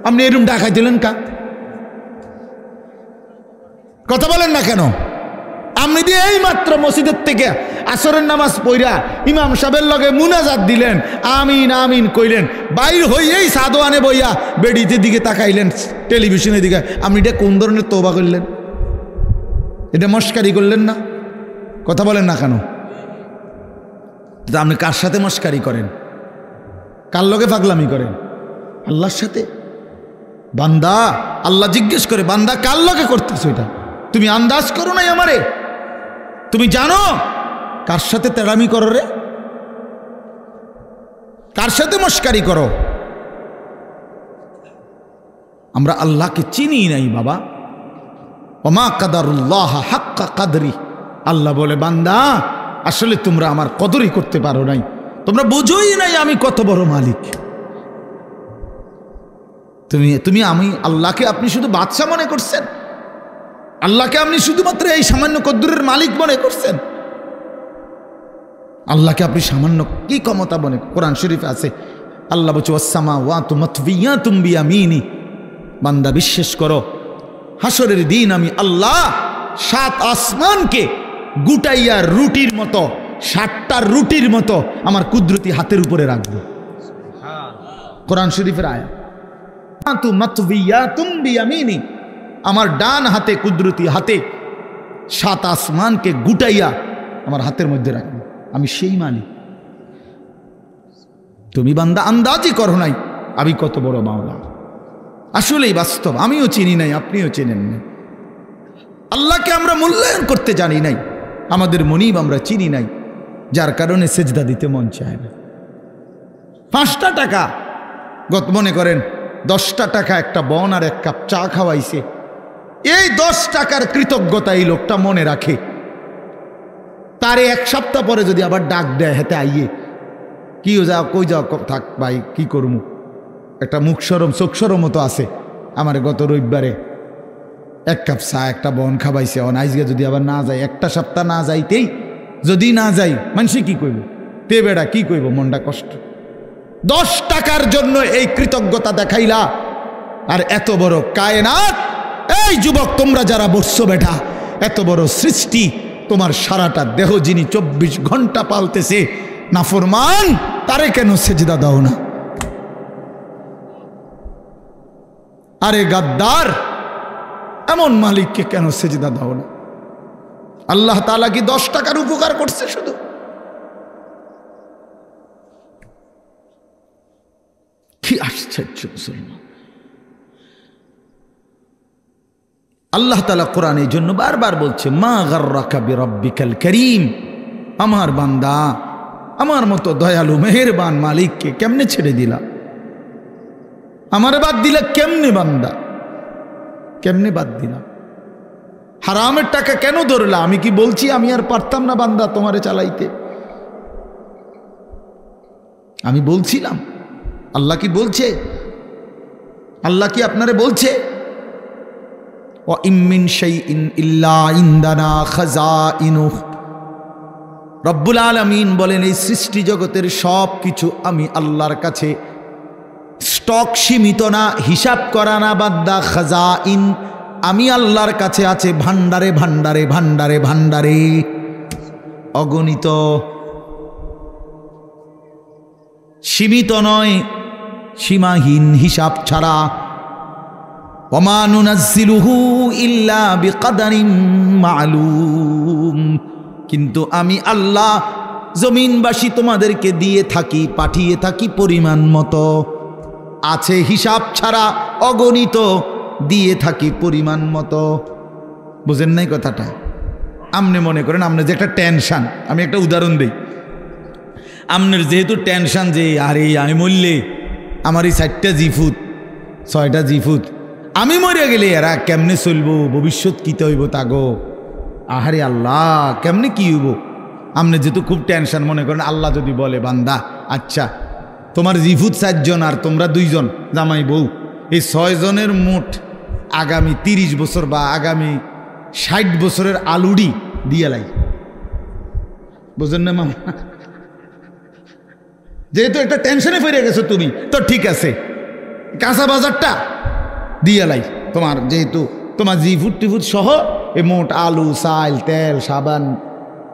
আপনি এরকম ডাকাই দিলেন কা? কথা বলেন না কেন? আপনি দিয়ে এই মাত্র মসজিদের থেকে আসরের নামাজ পড়া ইমাম সাহেবের লগে মুনাজাত দিলেন, আমিন আমিন কইলেন, বাইর হইয়েই সাদোয়ানে বইয়া বেডিতে দিকে তাকাইলেন, টেলিভিশনের দিকে, আপনি এটা কোন ধরনের তওবা করলেন? এটা মস্কারি করলেন না? কথা বলেন না কেন? আপনি কার সাথে মস্কারি করেন? কার লগে পাগলামি করেন? আল্লাহর সাথে। বান্দা, আল্লাহ জিজ্ঞেস করে, বান্দা কার লগে করতেছো এটা? তুমি আন্দাজ করো নাই আমারে? তুমি জানো কার সাথে তেড়ামি করো রে? কার সাথে মস্কারি করো? আমরা আল্লাহকে চিনি নাই বাবা। ওমা কাদারুল্লাহ হাক্কা কাদরি, আল্লাহ বলে বান্দা আসলে তোমরা আমার কদরই করতে পারো নাই, তোমরা বুঝোই নাই আমি কত বড় মালিক। তুমি আমি আল্লাহকে আপনি শুধু বাদশা মনে করছেন, আল্লাহকে আপনি শুধুমাত্র এই সামান্য কদ্দুরের মালিক মনে করছেন, আল্লাহকে আপনি সামান্য কি ক্ষমতা মনে। কোরআন শরীফে আছে আল্লাহ বলছে ওয়াসসামাওয়াতু মাতবিয়াতুম বিয়ামিনি, বান্দা বিশ্বাস করো হাসরের দিন আমি আল্লাহ 7 আসমানকে গুটাইয়া রুটির মতো, 7টা রুটির মতো আমার কুদরতি হাতের উপরে রাখবো। কোরআন শরীফের আয়াত, মাতবিয়াতুম বিয়ামিনি, আমার ডান হাতে কুদরতি হাতে 7 আসমানকে গুটাইয়া আমার হাতের মধ্যে রাখবো, আমি সেই মালিক। তুমি বান্দা আন্দাজই করো নাই আমি কত বড় মাওলা। আসলেই বাস্তব, আমিও চিনি নাই, আপনিও চেনেন না। আল্লাহকে আমরা মূল্যায়ন করতে জানি নাই, আমাদের মনিব আমরা চিনি নাই, যার কারণে সেজদা দিতে মন চায় না। 5টা টাকা, মনে করেন 10টা টাকা একটা বন আর 1 কাপ চা খাওয়াইছে, এই 10 টাকার কৃতজ্ঞতা এই লোকটা মনে রাখে, তারে 1 সপ্তাহ পরে যদি আবার ডাক দেয় হেতে আইয়ে, কি যাও কই যাও, থাক ভাই কি করবো, একটা মুখ সরম চোখ সরম মতো আছে, আমার গত রবিবারে 1 কাপ চা একটা বন খাওয়াইছে, আইজকে যদি আবার না যায়, 1টা সপ্তাহ না যাইতেই যদি না যাই, মানুষে কি কইব, তে বেড়া কি কইব, মনটা কষ্ট। 10 টাকার জন্য এই কৃতজ্ঞতা দেখাইলা, আর এত বড় কায়নাত, এই যুবক তোমরা যারা বসছো বেটা, এত বড় সৃষ্টি, তোমার সারাটা দেহ যিনি 24 ঘন্টা পালতেছে, নাফরমান তারে কেন সেজদা দাও না? আরে গাদ্দার, এমন মালিককে কেন সেজদা দাও না? আল্লাহ তাআলা কি 10 টাকার উপকার করছে শুধু? কি আশ্চর্য মুসলমান! আল্লাহ তাআলা কোরআন এই জন্য বারবার বলছে, মা গাররাকা বিরাব্বিকাল কারীম, আমার বান্দা আমার মতো দয়ালু মেহেরবান মালিককে কেমনে ছেড়ে দিলা? আমারে বাদ দিলা কেমনে বান্দা? কেমনে বাদ দিলা? হারামের টাকা কেন ধরলা? আমি কি বলছি আমি আর পারতাম না বান্দা তোমারে চালাইতে? আমি বলছিলাম, আল্লাহ কি বলছে? আল্লাহ কি আপনারে বলছে ওয়া ইমিন শাইইন ইল্লা ইনদানা খাযাইনুহু? রব্বুল আলামিন বলেন এই সৃষ্টি জগতের সব কিছু আমি আল্লাহর কাছে, স্টক সীমিত না, হিসাব করা না, বাদ্দা খাযাইন, আমি আল্লাহর কাছে আছে ভান্ডারে ভান্ডারে ভান্ডারে ভান্ডারে, অগণিত, সীমিত নয়, সীমাহীন, হিসাব ছাড়া। ওমা নুনাজ্জিলুহু ইল্লা বিকদারিন মালুম, কিন্তু আমি আল্লাহ জমিনবাসী তোমাদেরকে দিয়ে থাকি, পাঠিয়ে থাকি পরিমাণ মতো, আছে হিসাব ছাড়া, অগণিত, দিয়ে থাকি পরিমাণ মতো। বুঝেন নাই কথাটা? আপনি মনে করেন আপনার যে একটা টেনশন, আমি একটা উদাহরণ দিই, আপনার যেহেতু টেনশন যে আরে আমি মরলে আমার এই 4টা জিফুত 6টা জিফুত, আমি মরে গেলে এরা কেমনে চলবো, ভবিষ্যৎ কীতে হইব তাগো, আহারে আল্লাহ কেমনে কি হইব। আপনি যেহেতু খুব টেনশন, মনে করেন আল্লাহ যদি বলে বান্দা আচ্ছা তোমার জিফুত 4 জন আর তোমরা 2 জন জামাই বউ, এই 6 জনের মোট আগামী 30 বছর বা আগামী 60 বছরের আলুডি দিয়ে লাই। বুঝলেন না মামা? যেহেতু একটা টেনশনে ফিরে গেছো তুমি, তো ঠিক আছে কাঁচা বাজারটা দিয়ে লাই, তোমার যেহেতু তোমার জিফুট টিফুট সহ এই মোট আলু, চাল, তেল, সাবান,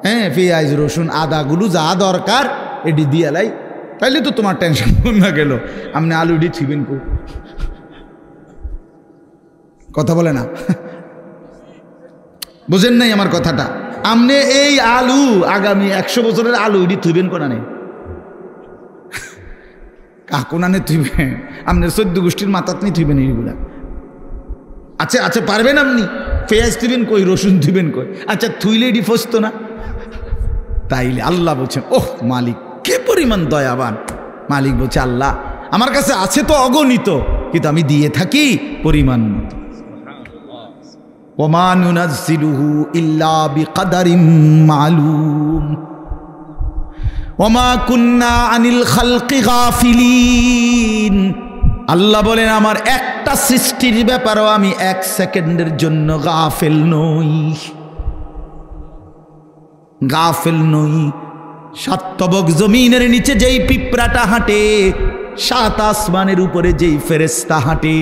হ্যাঁ, পেঁয়াজ, রসুন, আদাগুলো যা দরকার এটি দিয়ে লাই, তাইলে তো তোমার টেনশন না গেল। আপনি আলুডি ছিবেন কো? কথা বলে না, বুঝেন নাই আমার কথাটা? আপনি এই আলু আগামী 100 বছরের আলু এটি থুইবেন কোনা নেই, কাকুনানে থুইবেন, আপনার 14 গোষ্ঠীর মাথাত নিয়ে থুইবেন এইগুলা। আচ্ছা আচ্ছা পারবেন আপনি? পেঁয়াজ থুইবেন কই, রসুন থুইবেন কই? আচ্ছা থুইলে এটি ফসত না? তাইলে আল্লাহ বলছেন ওহ মালিক কে পরিমাণ দয়াবান। মালিক বলছে আল্লাহ আমার কাছে আছে তো অগণিত, কিন্তু আমি দিয়ে থাকি পরিমাণ মতো। ওমা নুনাজ্জিলুহু ইল্লা বিকদারিন মালুম ওমা কুন্না আনিল খালকি গাফিলিন। আল্লাহ বলেন আমার একটা সৃষ্টির ব্যাপারেও আমি 1 সেকেন্ডের জন্য গাফেল নই, গাফেল নই। 7 তবক জমিনের নিচে যেই পিঁপড়াটা হাঁটে, 7 আসমানের উপরে যেই ফেরেশতা হাঁটে,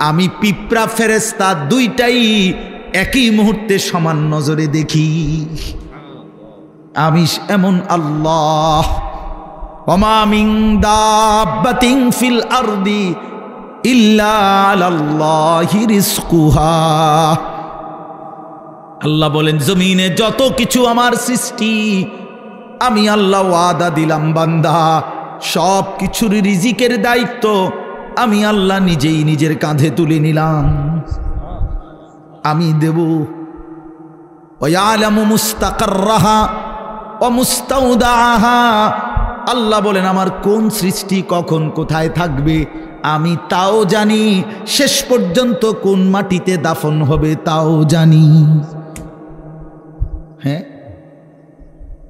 আমি পিঁপড়া ফেরেশতা দুইটাই একই মুহূর্তে সমান নজরে দেখি। আমি এমন আল্লাহ। ওমা মিন দাব্বাতিন ফিল আরদি ইল্লা আলাল্লাহি রিজকুহা। আল্লাহ বলেন জমিনে যত কিছু আমার সৃষ্টি, আমি আল্লাহ ওয়াদা দিলাম বান্দা সব কিছুর রিজিকের দায়িত্ব আমি আল্লাহ নিজেই নিজের কাঁধে তুলে নিলাম, আমি দেব। ওয়ালামু মুস্তাকাররাহা ওয়া মুস্তাউদাহা। আল্লাহ বলেন আমার কোন সৃষ্টি কখন কোথায় থাকবে আমি তাও জানি, শেষ পর্যন্ত কোন মাটিতে দাফন হবে তাও জানি। হ্যাঁ,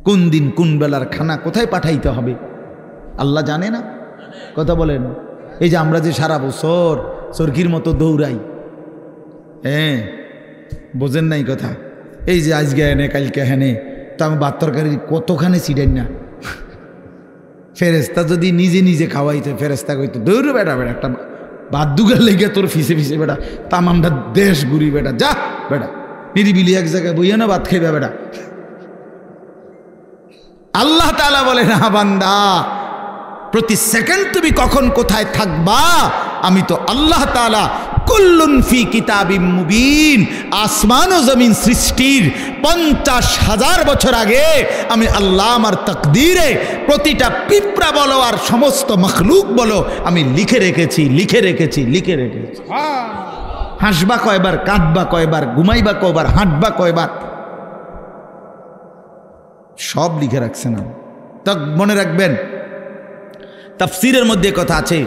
কোন দিন কোন বেলার খানা কোথায় পাঠাইতে হবে আল্লাহ জানে না? কথা বলেন। এই যে আমরা যে সারা বছর চরকির মতো দৌড়াই, হ্যাঁ বোঝেন নাই কথা? এই যে আজকে হেনে কালকে হেনে, তো আমি ভাত তরকারি কতখানি ছিড়েন না। ফেরেস্তা যদি নিজে নিজে খাওয়াইতে, ফেরেস্তা কইতো দৌড় বেটা বেটা একটা ভাত দুগার লেগে তোর ফিসে ফিসে বেটা তামামটা দেশ ঘুরি বেটা, যা বেটা নিরিবিলি এক জায়গায় বইয়া না ভাত খাইবে বেটা। আল্লাহ তাআলা বলে না বান্দা প্রতি সেকেন্ড তুমি কখন কোথায় থাকবা আমি তো আল্লাহ তাআলা কুল্লুন ফি কিতাবিম মুবিন। আসমান ও জমিন সৃষ্টির 50,000 বছর আগে আমি আল্লাহ আমার তাকদীরে প্রতিটা পিঁপড়া বলো আর সমস্ত মখলুক বলো আমি লিখে রেখেছি, লিখে রেখেছি, লিখে রেখেছি। হাসবা কয়বার, কাঁদবা কয়বার, ঘুমাইবা কয়বার, হাঁটবা কয়বার, সব লিখে রাখছেন। তা মনে রাখবেন তাফসীরের মধ্যে কথা আছে,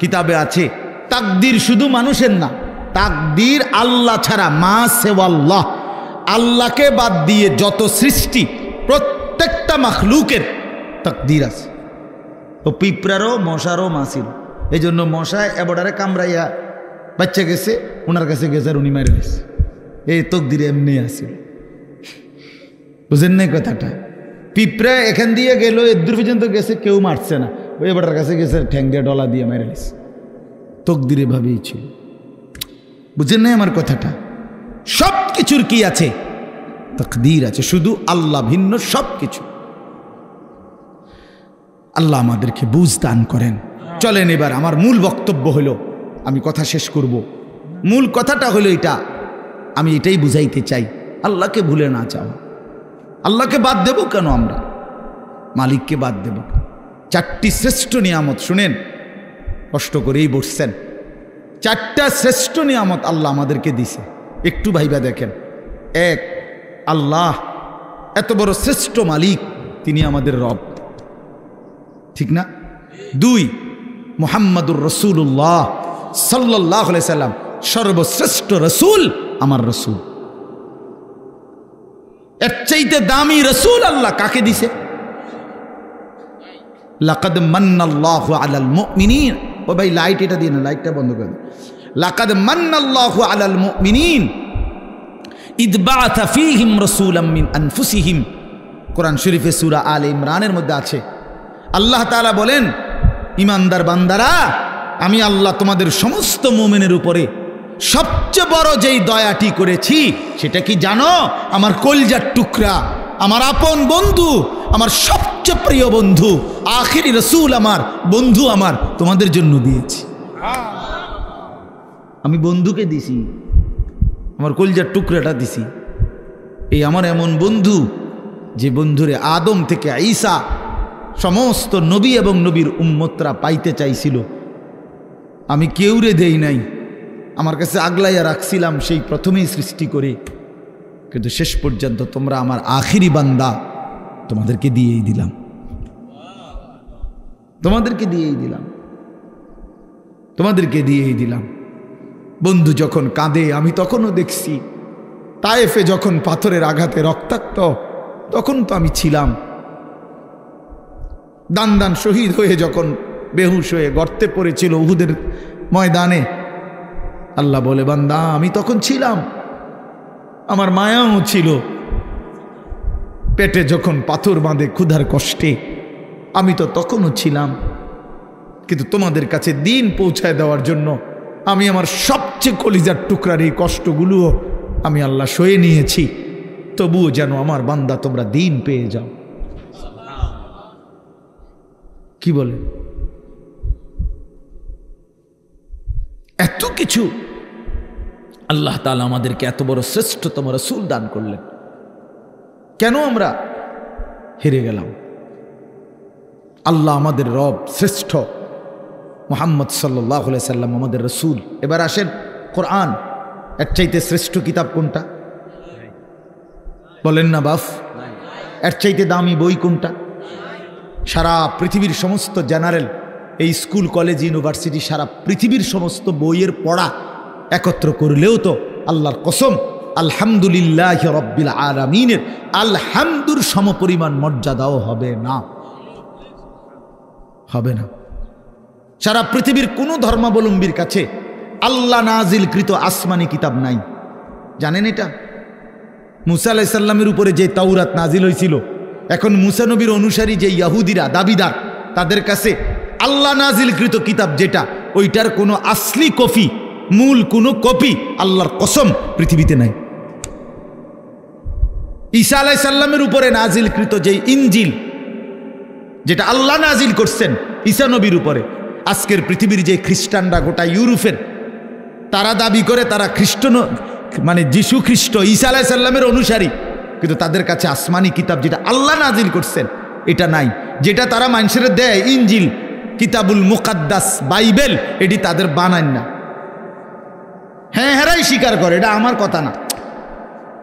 কিতাবে আছে, তাকদীর শুধু মানুষের না, তাকদীর আল্লাহ ছাড়া, মা সেওয়াল্লাহ, আল্লাহকে বাদ দিয়ে যত সৃষ্টি প্রত্যেকটা মাখলুকের তাকদীর আছে। ও পিঁপড়ারও মশারও মা ছিল। এই জন্য মশায় এবডারে কামড়াইয়া বাচ্চা গেছে, ওনার কাছে গেছে আর উনি মেরে গেছে। এই তকদিরে এমনি আসিল। বুঝেন নাই কথাটা? পিঁপড়া এখান দিয়ে গেল, এদূর পর্যন্ত গেছে, কেউ মারছে না, ওই এবারটার কাছে গেছে ঠ্যাং দিয়ে ডলা দিয়ে মেরে গেছে। তকদিরে ভাবেই ছিল। বুঝেন নাই আমার কথাটা? সব কিছুর কি আছে? তকদির আছে, শুধু আল্লাহ ভিন্ন সব কিছু। আল্লাহ আমাদেরকে বুঝ দান করেন। চলেন এবার আমার মূল বক্তব্য হলো, আমি কথা শেষ করব। মূল কথাটা হলো এটা, আমি এটাই বুঝাইতে চাই, আল্লাহকে ভুলে না চাও। আল্লাহকে বাদ দেব কেন আমরা? মালিককে বাদ দেব? চারটি শ্রেষ্ঠ নিয়ামত শুনেন, কষ্ট করেই বসছেন। চারটা শ্রেষ্ঠ নিয়ামত আল্লাহ আমাদেরকে দিছে, একটু ভাইবা দেখেন। এক, আল্লাহ এত বড় শ্রেষ্ঠ মালিক, তিনি আমাদের রব, ঠিক না? দুই, মুহাম্মাদুর রাসূলুল্লাহ সাল্লাল্লাহু আলাইহি সাল্লাম সর্বশ্রেষ্ঠ রসুল, আমার রসুল। এর চাইতে দামি রসুল আল্লাহ কাকে দিছে? লাকাদ মান্নাল্লাহু আলাল মুমিনিন। ও ভাই লাইট এটা দিয়ে না, লাইটটা বন্ধ করে। লাকাদ মান্নাল্লাহু আলাল মুমিনিন ইদ বাআথা ফীহিম রাসূলাম মিন আনফুসিহিম। কোরআন শরীফে সূরা আলে ইমরানের মধ্যে আছে। আল্লাহ তাআলা বলেন, ইমানদার বান্দারা, আমি আল্লাহ তোমাদের সমস্ত মুমিনের উপরে সবচেয়ে বড় যেই দয়াটি করেছি সেটা কি জানো? আমার কলিজার টুকরা, আমার আপন বন্ধু, আমার সবচেয়ে প্রিয় বন্ধু, আখিরি রসুল, আমার বন্ধু, আমার তোমাদের জন্য দিয়েছি। আমি বন্ধুকে দিছি, আমার কলিজার টুকরাটা দিছি। এই আমার এমন বন্ধু, যে বন্ধুরে আদম থেকে ঈসা সমস্ত নবী এবং নবীর উম্মতরা পাইতে চাইছিল, আমি কেউরে দেই নাই, আমার কাছে আগলাইয়া রাখছিলাম সেই প্রথমেই সৃষ্টি করে। কিন্তু শেষ পর্যন্ত তোমরা আমার আখিরি বান্দা, তোমাদেরকে দিয়েই দিলাম, তোমাদেরকে দিয়েই দিলাম, তোমাদেরকে দিয়েই দিলাম। বন্ধু যখন কাঁদে আমি তখনও দেখছি, তায়েফে যখন পাথরের আঘাতে রক্তাক্ত, তখন তো আমি ছিলাম। দান দান শহীদ হয়ে যখন বেহুশ হয়ে গর্তে পড়েছিল উহুদের ময়দানে, আল্লাহ বলে, বান্দা আমি তখন ছিলাম, আমার মায়াও ছিল। পেটে যখন পাথর বাঁধে ক্ষুধার কষ্টে, আমি তো তখনও ছিলাম। কিন্তু তোমাদের কাছে দিন পৌঁছায় দেওয়ার জন্য আমি আমার সবচেয়ে কলিজার টুকরার এই কষ্টগুলোও আমি আল্লাহ সয়ে নিয়েছি, তবুও যেন আমার বান্দা তোমরা দিন পেয়ে যাও। কি বলে? এত কিছু আল্লাহ তাআলা আমাদেরকে এত বড় শ্রেষ্ঠতম রাসূল দান করলেন, কেন আমরা হেরে গেলাম? আল্লাহ আমাদের রব, শ্রেষ্ঠ মুহাম্মদ সাল্লাল্লাহু আলাইহি সাল্লাম আমাদের রাসূল। এবার আসেন, কোরআন এর চাইতে শ্রেষ্ঠ কিতাব কোনটা? বলেন না বাফ। এর চাইতে দামি বই কোনটা? সারা পৃথিবীর সমস্ত জেনারেল, এই স্কুল কলেজ ইউনিভার্সিটি, সারা পৃথিবীর সমস্ত বইয়ের পড়া একত্র করলেও তো আল্লাহর কসম আলহামদুলিল্লাহি রাব্বিল আলামিনের আলহামদুর সমপরিমাণ মর্যাদাও হবে না, হবে না। সারা পৃথিবীর কোনো ধর্মাবলম্বীর কাছে আল্লাহ নাজিলকৃত আসমানি কিতাব নাই, জানেন এটা? মুসা আলাইহিস সালামের উপরে যে তাওরাত নাজিল হয়েছিল, এখন মুসা নবীর অনুসারী যে ইহুদিরা দাবিদার, তাদের কাছে আল্লাহ নাজিলকৃত কিতাব যেটা, ওইটার কোনো আসলি কপি, মূল কোনো কপি আল্লাহর কসম পৃথিবীতে নাই। ঈসা আলাইহিস সালামের উপরে নাজিলকৃত যে ইনজিল, যেটা আল্লাহ নাজিল করছেন ঈসা নবীর উপরে, আজকের পৃথিবীর যে খ্রিস্টানরা, গোটা ইউরোপের, তারা দাবি করে তারা খ্রিস্ট, মানে যিশু খ্রিস্ট ঈসা আলাইহিস সালামের অনুসারী, কিন্তু তাদের কাছে আসমানি কিতাব যেটা আল্লাহ নাজিল করছেন এটা নাই। যেটা তারা মানুষের দেয় ইনজিল, কিতাবুল মুকাদ্দাস, বাইবেল, এটি তাদের বানান না। হ্যাঁ, হেরাই স্বীকার করে, এটা আমার কথা না,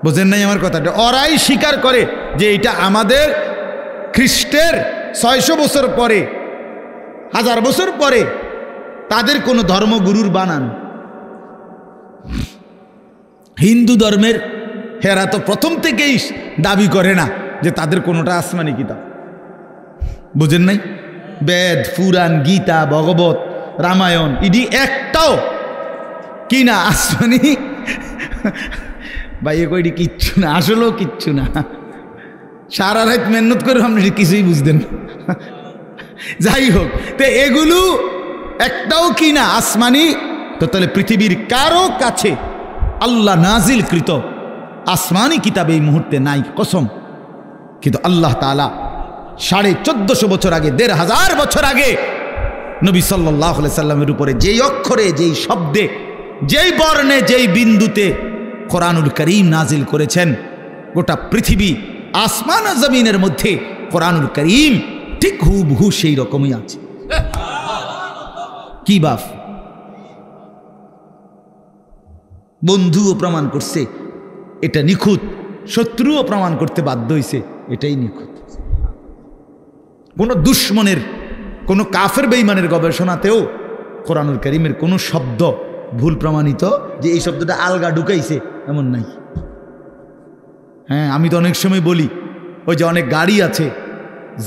বোঝেন নাই আমার কথাটা? ওরাই স্বীকার করে যে এটা আমাদের খ্রিস্টের 600 বছর পরে, 1000 বছর পরে তাদের কোনো ধর্মগুরুর বানান। হিন্দু ধর্মের হেরা তো প্রথম থেকেই দাবি করে না যে তাদের কোনোটা আসমানি কিতাব, বুঝেন নাই? বেদ, পুরাণ, গীতা, ভগবত, রামায়ণ ইডি একটাও কি না আসমানি ভাই কইডি কিচ্ছু না, আসলেও কিচ্ছু না। সারা রাত মেহনত করে আপনি কিছুই বুঝতেন না। যাই হোক, তো এগুলো একটাও কি না আসমানি। তো তাহলে পৃথিবীর কারো কাছে আল্লাহ নাজিলকৃত আসমানি কিতাব এই মুহূর্তে নাই, কসম। কিন্তু আল্লাহ তাআলা 1450 বছর আগে, 1500 বছর আগে নবী সাল্লাল্লাহু আলাইহি সাল্লামের উপরে যেই অক্ষরে, যেই শব্দে, যেই বর্ণে, যেই বিন্দুতে কোরআনুল কারীম নাজিল করেছেন, গোটা পৃথিবী আসমান ও জমিনের মধ্যে কোরআনুল কারীম ঠিক হুবহু সেই রকমই আছে। কি বাপ, বন্ধুও প্রমাণ করছে এটা নিখুঁত, শত্রুও প্রমাণ করতে বাধ্য হয়েছে এটাই নিখুঁত। কোনো দুশ্মনের, কোনো কাফের বেঈমানের গবেষণাতেও কোরআনুল কারীমের কোনো শব্দ ভুল প্রমাণিত যে এই শব্দটা আলগা ঢুকাইছে এমন নাই। হ্যাঁ, আমি তো অনেক সময় বলি, ওই যে অনেক গাড়ি আছে,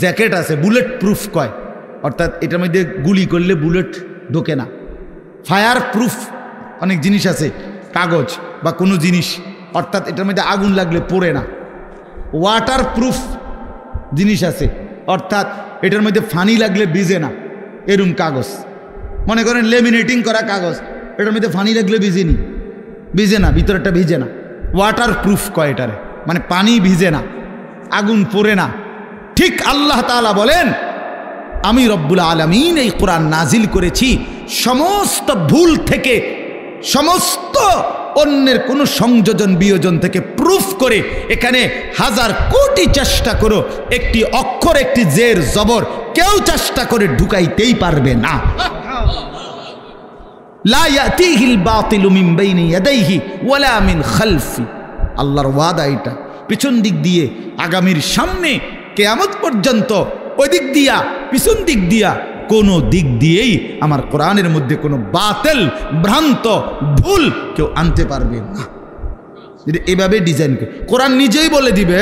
জ্যাকেট আছে, বুলেট প্রুফ কয়, অর্থাৎ এটার মধ্যে গুলি করলে বুলেট ঢোকে না। ফায়ার প্রুফ অনেক জিনিস আছে, কাগজ বা কোনো জিনিস, অর্থাৎ এটার মধ্যে আগুন লাগলে পড়ে না। ওয়াটার প্রুফ জিনিস আছে, অর্থাৎ এটার মধ্যে ফানি লাগলে ভিজে না, এরম কাগজ। মনে করেন লেমিনেটিং করা কাগজ, এটার মধ্যে ফানি লাগলে ভিজে না, ভিতরেরটা ভিজে না। ওয়াটার প্রুফ কয় এটারে, মানে পানি ভিজে না, আগুন পড়ে না। ঠিক আল্লাহ তাআলা বলেন, আমি রব্বুল আলামিন এই কোরআন নাজিল করেছি সমস্ত ভুল থেকে, সমস্ত অন্যের কোনো সংযোজন বিয়োজন থেকে প্রুফ করে। এখানে 1000 কোটি চেষ্টা করো, একটি অক্ষর, একটি জের জবর কেউ চেষ্টা করে ঢুকাইতেই পারবে না। লা ইয়াতিহিল বাতিলু মিন বাইনি ইয়াদাইহি ওয়ালা মিন খালফি। আল্লাহর ওয়াদা এটা, পিছন দিক দিয়ে, আগামীর সামনে কিয়ামত পর্যন্ত, ওই দিক দিয়া, পিছন দিক দিয়া, কোনো দিক দিয়েই আমার কোরআনের মধ্যে কোনো বাতিল, ভ্রান্ত, ভুল কেউ আনতে পারবে না। যদি এভাবে ডিজাইন করে কোরআন নিজেই বলে দিবে,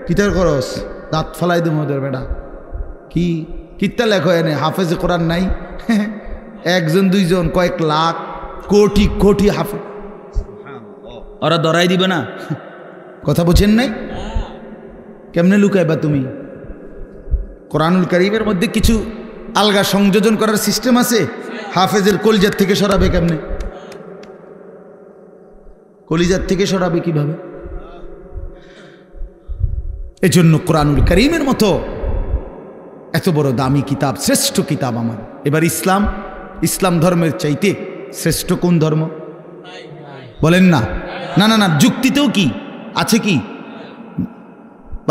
কিতার খরচ দাঁত ফালাই দেবো ওদের বেটা, কি কিতা লেখো এনে হাফেজে কোরআন নাই, একজন দুইজন, কয়েক লাখ, কোটি কোটি হাফেজ, ওরা ধরাই দিবে না। কথা বুঝেন নাই? কেমনে লুকাইবা তুমি? কোরআনুল কারীমের মধ্যে কিছু আলগা সংযোজন করার সিস্টেম আছে। হাফেজের কলিজার থেকে সরাবে কেমনে? কলিজার থেকে সরাবে কিভাবে? এজন্য কোরআনুল কারীমের মতো এত বড় দামি কিতাব, শ্রেষ্ঠ কিতাব আমার। এবার ইসলাম ধর্মের চাইতে শ্রেষ্ঠ কোন ধর্ম বলেন না? না না না, যুক্তিতেও কি আছে, কি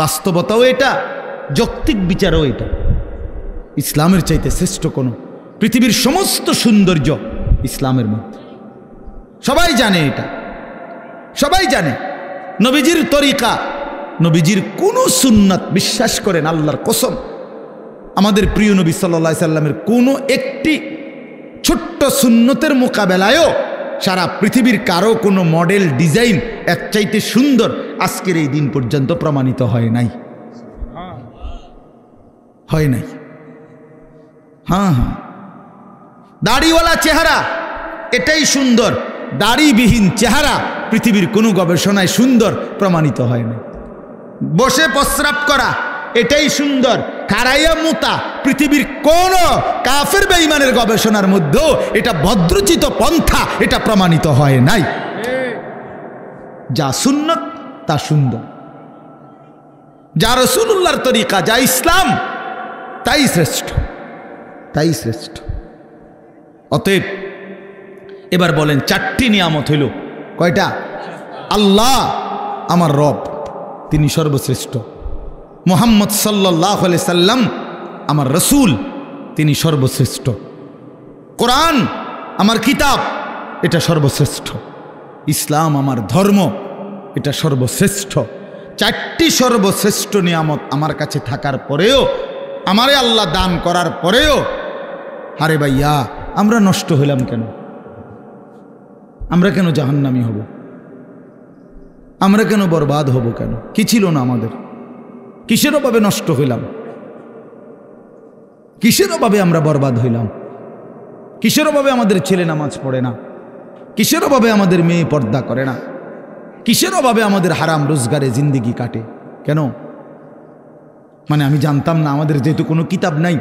বাস্তবতাও এটা, যৌক্তিক বিচারও এটা। ইসলামের চাইতে শ্রেষ্ঠ কোন, পৃথিবীর সমস্ত সৌন্দর্য ইসলামের মধ্যে। সবাই জানে এটা, সবাই জানে। নবীজির তরিকা, নবীজির কোনো সুন্নাত, বিশ্বাস করেন আল্লাহর কসম, আমাদের প্রিয় নবী সাল্লাল্লাহু আলাইহি সাল্লামের কোনো একটি ছোট্ট সুন্নতের মোকাবেলায়ও সারা পৃথিবীর কারো কোনো মডেল, ডিজাইন এর চাইতে সুন্দর আজকের এই দিন পর্যন্ত প্রমাণিত হয় নাই, হয় নাই। হ্যাঁ হ্যাঁ, দাড়িওয়ালা চেহারা এটাই সুন্দর, দাড়িবিহীন চেহারা পৃথিবীর কোনো গবেষণায় সুন্দর প্রমাণিত হয় না। বসে প্রস্রাব করা এটাই সুন্দর, খাড়াইয়া মুতা পৃথিবীর কোন কাফের বেঈমানের গবেষণার মধ্যেও এটা ভদ্রচিত পন্থা, এটা প্রমাণিত হয় নাই। যা সুন্নত তা সুন্দর, যা রাসূলুল্লাহর তরিকা, যা ইসলাম, তাই শ্রেষ্ঠ, তাই শ্রেষ্ঠ। অতএব এবার বলেন, 4টি নিয়ামত হইল, কয়টা? আল্লাহ আমার রব, তিনি সর্বশ্রেষ্ঠ। মুহাম্মদ সাল্লাল্লাহু আলাইহি সাল্লাম আমার রসুল, তিনি সর্বশ্রেষ্ঠ। কোরআন আমার কিতাব, এটা সর্বশ্রেষ্ঠ। ইসলাম আমার ধর্ম, এটা সর্বশ্রেষ্ঠ। 4টি সর্বশ্রেষ্ঠ নিয়ামত আমার কাছে থাকার পরেও, আমারে আল্লাহ দান করার পরেও, আরে ভাইয়া আমরা নষ্ট হইলাম কেন? আমরা কেন জাহান্নামী হব? আমরা কেন বরবাদ হব? কেন? কি ছিল না আমাদের? কিসের অভাবে নষ্ট হইলাম? কিসের অভাবে আমরা বরবাদ হইলাম? কিসের অভাবে আমাদের ছেলে নামাজ পড়ে না? কিসের অভাবে আমাদের মেয়ে পর্দা করে না? কিসের অভাবে আমাদের হারাম রোজগারে জিন্দেগি কাটে? কেন? মানে আমি জানতাম না, আমাদের যেহেতু কোনো কিতাব নাই,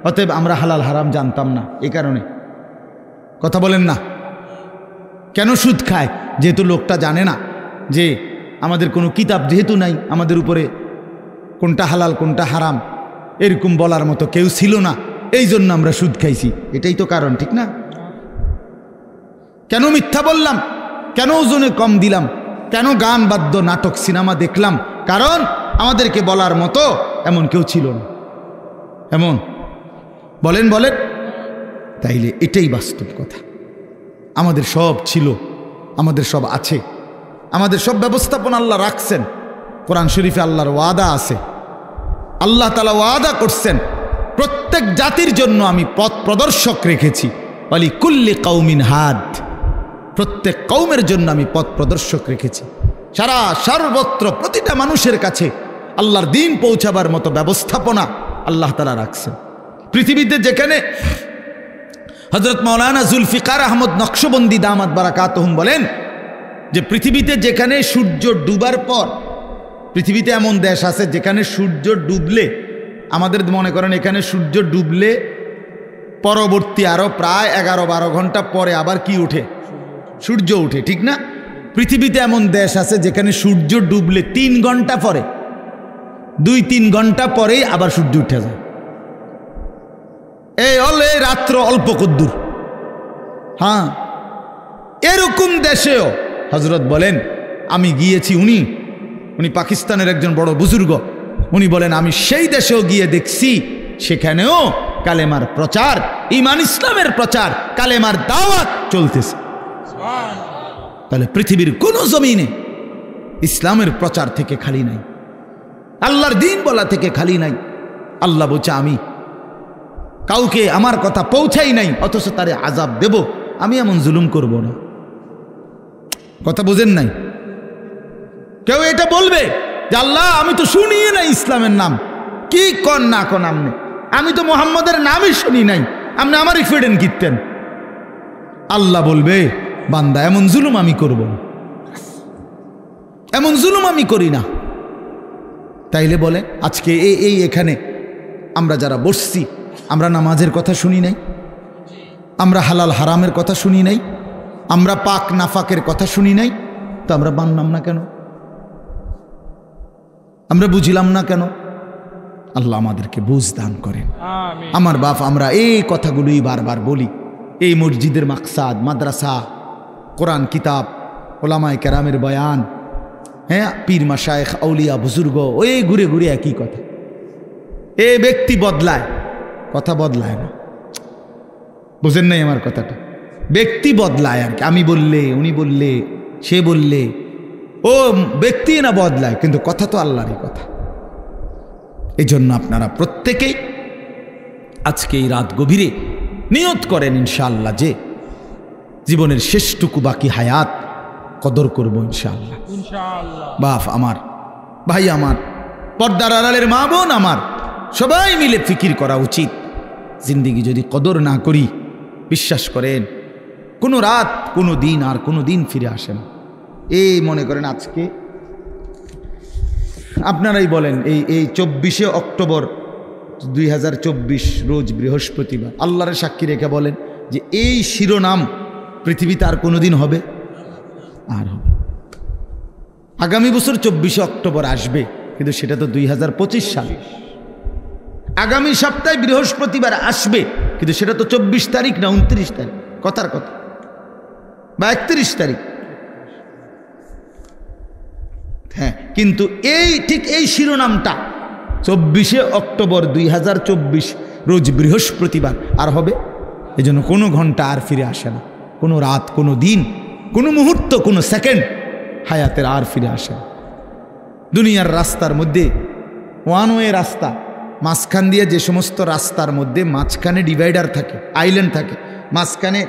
অতএব আমরা হালাল হারাম জানতাম না, এই কারণে। কথা বলেন না? কেন সুদ খায়? যেহেতু লোকটা জানে না যে আমাদের কোনো কিতাব যেহেতু নাই, আমাদের উপরে কোনটা হালাল কোনটা হারাম এরকম বলার মতো কেউ ছিল না, এই জন্য আমরা সুদ খাইছি। এটাই তো কারণ, ঠিক না? কেন মিথ্যা বললাম? কেন ওজনে কম দিলাম? কেন গান বাদ্য নাটক সিনেমা দেখলাম? কারণ আমাদেরকে বলার মতো এমন কেউ ছিল না। এমন বলেন বলেন, তাইলে এটাই বাস্তব কথা। আমাদের সব ছিল, আমাদের সব আছে, আমাদের সব ব্যবস্থাপনা আল্লাহ রাখছেন। কোরআন শরীফে আল্লাহর ওয়াদা আছে, আল্লাহ তাআলা ওয়াদা করছেন প্রত্যেক জাতির জন্য আমি পথ প্রদর্শক রেখেছি। ওয়ালি কুল্লি কওমিন হাদ, প্রত্যেক কওমের জন্য আমি পথ প্রদর্শক রেখেছি। সর্বত্র প্রতিটা মানুষের কাছে আল্লাহর দ্বীন পৌঁছাবার মতো ব্যবস্থাপনা আল্লাহ তাআলা রাখছেন। পৃথিবীতে যেখানে হযরত মাওলানা জুলফিকার আহমদ নকশবন্দি দামাত বারাকাতুহুম বলেন যে পৃথিবীতে যেখানে সূর্য ডুবার পর, পৃথিবীতে এমন দেশ আছে যেখানে সূর্য ডুবলে, আমাদের মনে করেন এখানে সূর্য ডুবলে পরবর্তী আরো প্রায় 11-12 ঘন্টা পরে আবার কি উঠে? সূর্য উঠে, ঠিক না? পৃথিবীতে এমন দেশ আছে যেখানে সূর্য ডুবলে 3 ঘন্টা পরে, 2-3 ঘন্টা পরেই আবার সূর্য উঠে যায়। এই রাত্র অল্প কদ্দুর। হ্যাঁ, এরকম দেশেও হযরত বলেন আমি গিয়েছি, উনি পাকিস্তানের একজন বড় বুজুর্গ, উনি বলেন আমি সেই দেশেও গিয়ে দেখছি সেখানেও কালেমার প্রচার, ঈমান ইসলামের প্রচার, কালেমার দাওয়াত চলতেছে। তাহলে পৃথিবীর কোন জমিনে ইসলামের প্রচার থেকে খালি নাই, আল্লাহর দ্বীন বলা থেকে খালি নাই। আল্লাহ বলছে আমি কাউকে আমার কথা পৌঁছাই নাই অথচ তারে আযাব দেব, আমি এমন জুলুম করব না। কথা বুঝেন নাই? কেউ এটা বলবে যে আল্লাহ আমি তো শুনিয়ে নাই ইসলামের নাম, কি কন না কন আমনে, আমি তো মুহাম্মদের নামই শুনি নাই, আপনি আমারই ফেডেন কিনতেন। আল্লাহ বলবে বান্দা এমন জুলুম আমি করব না, এমন জুলুম আমি করি না। তাইলে বলে আজকে এখানে আমরা যারা বসছি, আমরা নামাজের কথা শুনি নাই, আমরা হালাল হারামের কথা শুনি নাই, আমরা পাক নাফাকের কথা শুনি নাই, তো আমরা মানলাম না কেন? আমরা বুঝিলাম না কেন? আল্লাহ আমাদেরকে বুঝ দান করেন। আমার বাপ, আমরা এই কথাগুলোই বারবার বলি। এই মসজিদের মাকসাদ, মাদ্রাসা, কোরআন কিতাব, ওলামায়ে কেরামের বয়ান, হ্যাঁ, পীর মাশায়েখ আউলিয়া বুজুর্গ, ওই ঘুরে ঘুরে একই কথা। এ ব্যক্তি বদলায়, কথা বদলায় না। বুঝেন নাই আমার কথাটা? ব্যক্তি বদলায় আর কি, আমি বললে, উনি বললে, সে বললে, ও ব্যক্তি না বদলায়, কিন্তু কথা তো আল্লাহরই কথা। এই জন্য আপনারা প্রত্যেকেই আজকে এই রাত গভীরে নিয়ত করেন ইনশাআল্লাহ যে জীবনের শেষটুকু বাকি হায়াত কদর করব ইনশাআল্লাহ। বাপ আমার, ভাই আমার, পর্দার আড়ালের মা বোন আমার, সবাই মিলে ফিকির করা উচিত। জিন্দেগি যদি কদর না করি, বিশ্বাস করেন কোনো রাত, কোনো দিন আর কোনো দিন ফিরে আসে না। এই মনে করেন আজকে আপনারাই বলেন, এই 24শে অক্টোবর 2024 রোজ বৃহস্পতিবার, আল্লাহর সাক্ষী রেখে বলেন যে এই শিরোনাম পৃথিবীতে আর কোনোদিন হবে? আর হবে। আগামী বছর 24শে অক্টোবর আসবে, কিন্তু সেটা তো 2025 সাল। আগামী সপ্তাহে বৃহস্পতিবার আসবে, কিন্তু সেটা তো 24 তারিখ না 29 তারিখ, কথার কথা, বা 31 তারিখ। হ্যাঁ, কিন্তু ঠিক এই শিরোনামটা 24শে অক্টোবর 2024 রোজ বৃহস্পতিবার আর হবে। এই জন্য কোনো ঘন্টা আর ফিরে আসে না, কোনো রাত, কোনো দিন, কোনো মুহূর্ত, কোনো সেকেন্ড হায়াতের আর ফিরে আসে না। দুনিয়ার রাস্তার মধ্যে ওয়ান ওয়ে রাস্তা, মাঝখান দিয়ে যে সমস্ত রাস্তার মধ্যে মাঝখানে ডিভাইডার থাকে, আইল্যান্ড থাকে, মাঝখানে